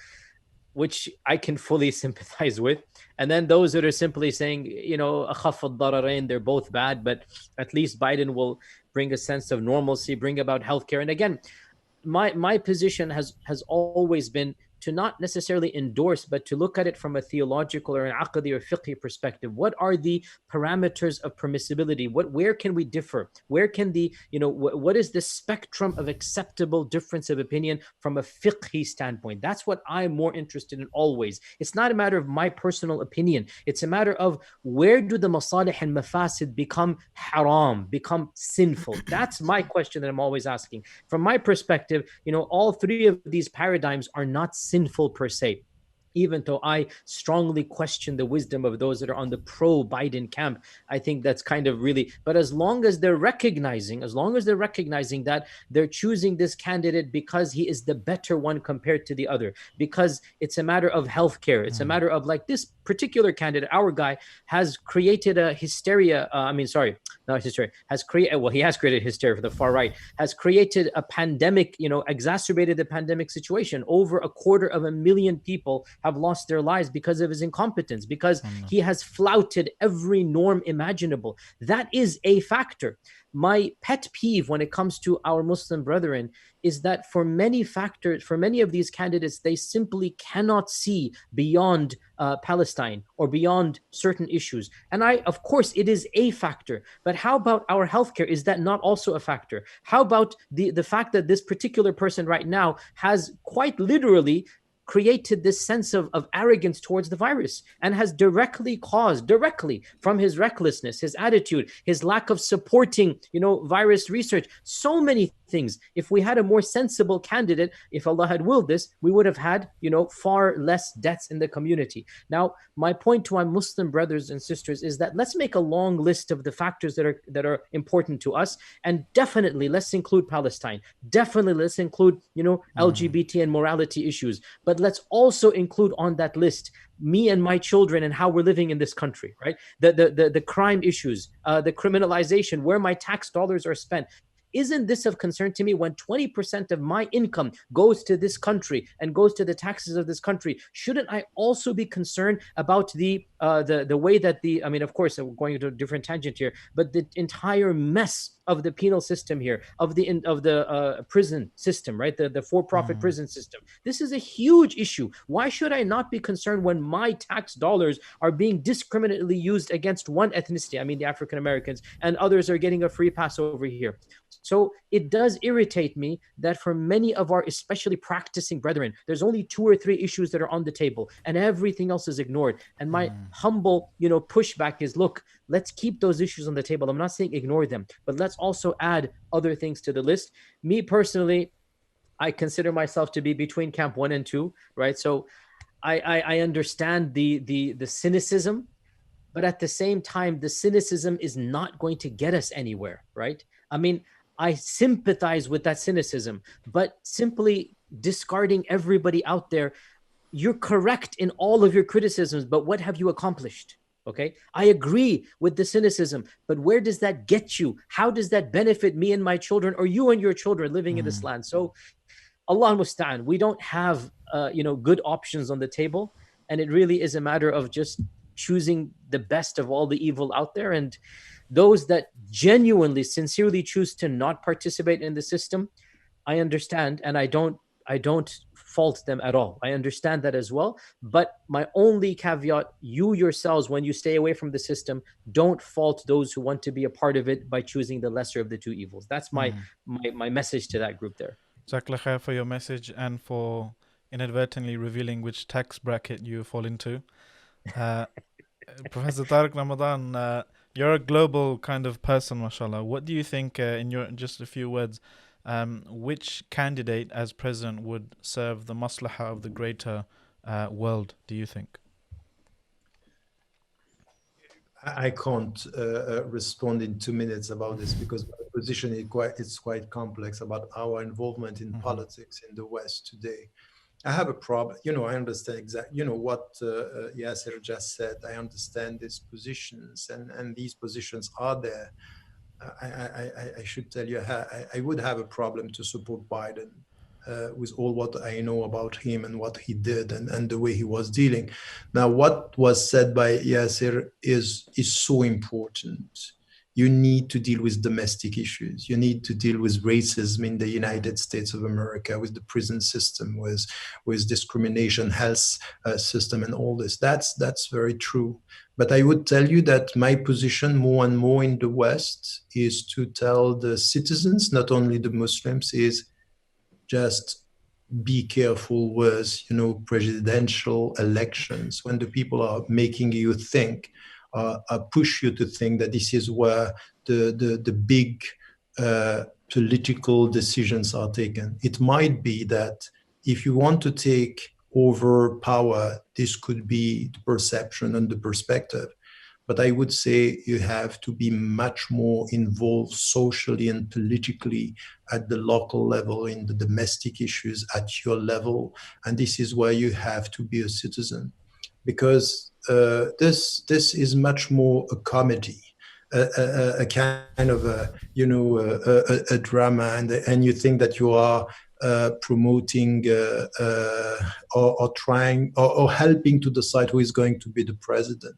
which I can fully sympathize with. And then those that are simply saying, أخف الضررين, they're both bad, but at least Biden will bring a sense of normalcy, bring about healthcare. And again, my position has always been to not necessarily endorse, but to look at it from a theological or an aqdi or fiqhi perspective. What are the parameters of permissibility? Where can we differ? Where can what is the spectrum of acceptable difference of opinion from a fiqhi standpoint? That's what I'm more interested in always. It's not a matter of my personal opinion. It's a matter of where do the masalih and mafasid become haram, become sinful? That's my question that I'm always asking. From my perspective, all three of these paradigms are not sinful per se, even though I strongly question the wisdom of those that are on the pro-Biden camp. I think that's kind of really, but as long as they're recognizing that they're choosing this candidate because he is the better one compared to the other, because it's a matter of healthcare, it's a matter of like this particular candidate, our guy, has created a hysteria, has created hysteria for the far right, has created a pandemic, exacerbated the pandemic situation. Over 250,000 people have lost their lives because of his incompetence, because he has flouted every norm imaginable. That is a factor. My pet peeve when it comes to our Muslim brethren is that for many of these candidates, they simply cannot see beyond Palestine or beyond certain issues. And of course, it is a factor. But how about our healthcare? Is that not also a factor? How about the fact that this particular person right now has quite literally created this sense of arrogance towards the virus, and has directly from his recklessness, his attitude, his lack of supporting, virus research, so many things. If we had a more sensible candidate, if Allah had willed this, we would have had, far less deaths in the community. Now, my point to our Muslim brothers and sisters is that let's make a long list of the factors that are important to us, and definitely let's include Palestine. Definitely let's include, LGBT and morality issues. But let's also include on that list me and my children and how we're living in this country, right? The crime issues, the criminalization, where my tax dollars are spent. Isn't this of concern to me when 20% of my income goes to this country and goes to the taxes of this country? Shouldn't I also be concerned about the way that of course, I'm going into a different tangent here, but the entire mess of the penal system here, of the prison system, right? The for-profit prison system. This is a huge issue. Why should I not be concerned when my tax dollars are being discriminately used against one ethnicity? The African Americans, and others are getting a free pass over here. So it does irritate me that for many of our especially practicing brethren, there's only 2 or 3 issues that are on the table and everything else is ignored. And my humble, pushback is, look, let's keep those issues on the table. I'm not saying ignore them, but let's also add other things to the list. Me personally, I consider myself to be between camp 1 and 2, right? So I understand the cynicism, but at the same time, the cynicism is not going to get us anywhere, right? I sympathize with that cynicism, but simply discarding everybody out there, you're correct in all of your criticisms, but what have you accomplished? Okay, I agree with the cynicism, but where does that get you? How does that benefit me and my children, or you and your children living in this land? So, Allah musta'an, we don't have good options on the table, and it really is a matter of just choosing the best of all the evil out there. And those that genuinely, sincerely choose to not participate in the system, I understand, and I don't fault them at all. I understand that as well. But my only caveat, you yourselves, when you stay away from the system, don't fault those who want to be a part of it by choosing the lesser of the 2 evils. That's my message to that group there. Jazakallah khair for your message and for inadvertently revealing which tax bracket you fall into. Professor Tariq Ramadan, you're a global kind of person, mashallah. What do you think, in your just a few words, which candidate as president would serve the maslahah of the greater world, do you think? I can't respond in 2 minutes about this because my position is quite complex about our involvement in politics in the West today. I have a problem. I understand exactly, what Yasir just said. I understand these positions, and these positions are there. I should tell you, I would have a problem to support Biden with all what I know about him and what he did and the way he was dealing. Now, what was said by Yasir is so important. You need to deal with domestic issues. You need to deal with racism in the United States of America, with the prison system, with discrimination, health system, and all this. That's very true. But I would tell you that my position more and more in the West is to tell the citizens, not only the Muslims, is just be careful with, presidential elections when the people are making you think, push you to think that this is where the big political decisions are taken. It might be that if you want to take over power, this could be the perception and the perspective. But I would say you have to be much more involved socially and politically at the local level, in the domestic issues at your level. And this is where you have to be a citizen, because this is much more a comedy, a kind of a drama, and you think that you are promoting or trying or helping to decide who is going to be the president.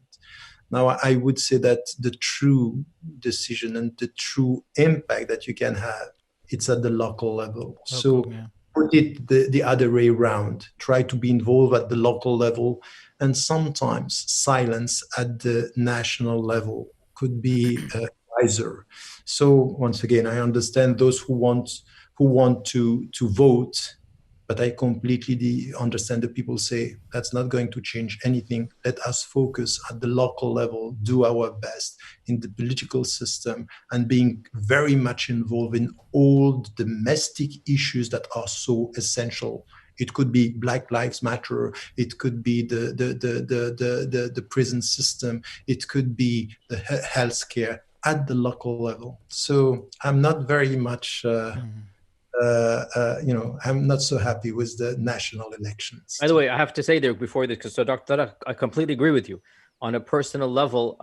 Now, I would say that the true decision and the true impact that you can have, it's at the local level. So put it the other way around. Try to be involved at the local level, and sometimes silence at the national level could be wiser. So once again, I understand those who want to vote, but I completely understand that people say that's not going to change anything. Let us focus at the local level, do our best in the political system, and being very much involved in all the domestic issues that are so essential. It could be Black Lives Matter. It could be the prison system. It could be the healthcare at the local level. So I'm not very much. I'm not so happy with the national elections. By the way, I have to say there before this, because so Dr. I completely agree with you. On a personal level,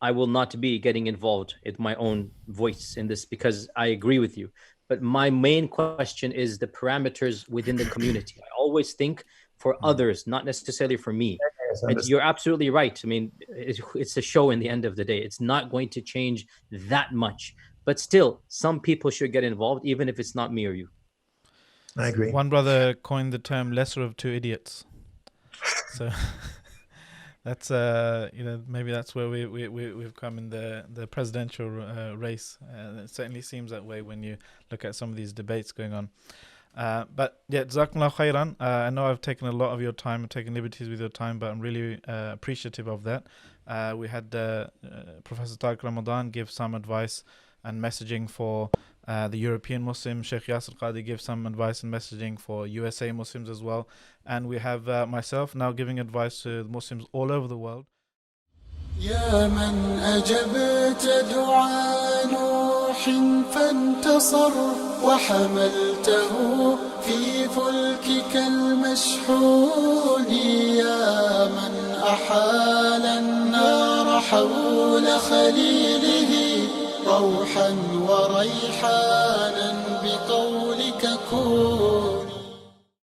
I will not be getting involved with my own voice in this, because I agree with you. But my main question is the parameters within the community. I always think for others, not necessarily for me. But you're absolutely right. I mean, it's a show in the end of the day. It's not going to change that much. But still, some people should get involved, even if it's not me or you. I agree. One brother coined the term "lesser of two idiots." So that's maybe that's where we've come in the presidential race. It certainly seems that way when you look at some of these debates going on. But yeah, Jazakumullah khairan. I know I've taken a lot of your time and taken liberties with your time, but I'm really appreciative of that. We had Professor Tariq Ramadan give some advice and messaging for the European Muslims. Shaykh Yasir Qadhi gives some advice and messaging for USA Muslims as well. And we have myself now giving advice to Muslims all over the world. يا من أجبت دعاء نوح فانتصر وحملته في فلكك المشحون يا من أحال النار حول خليله روحا وريحانا بقولك كن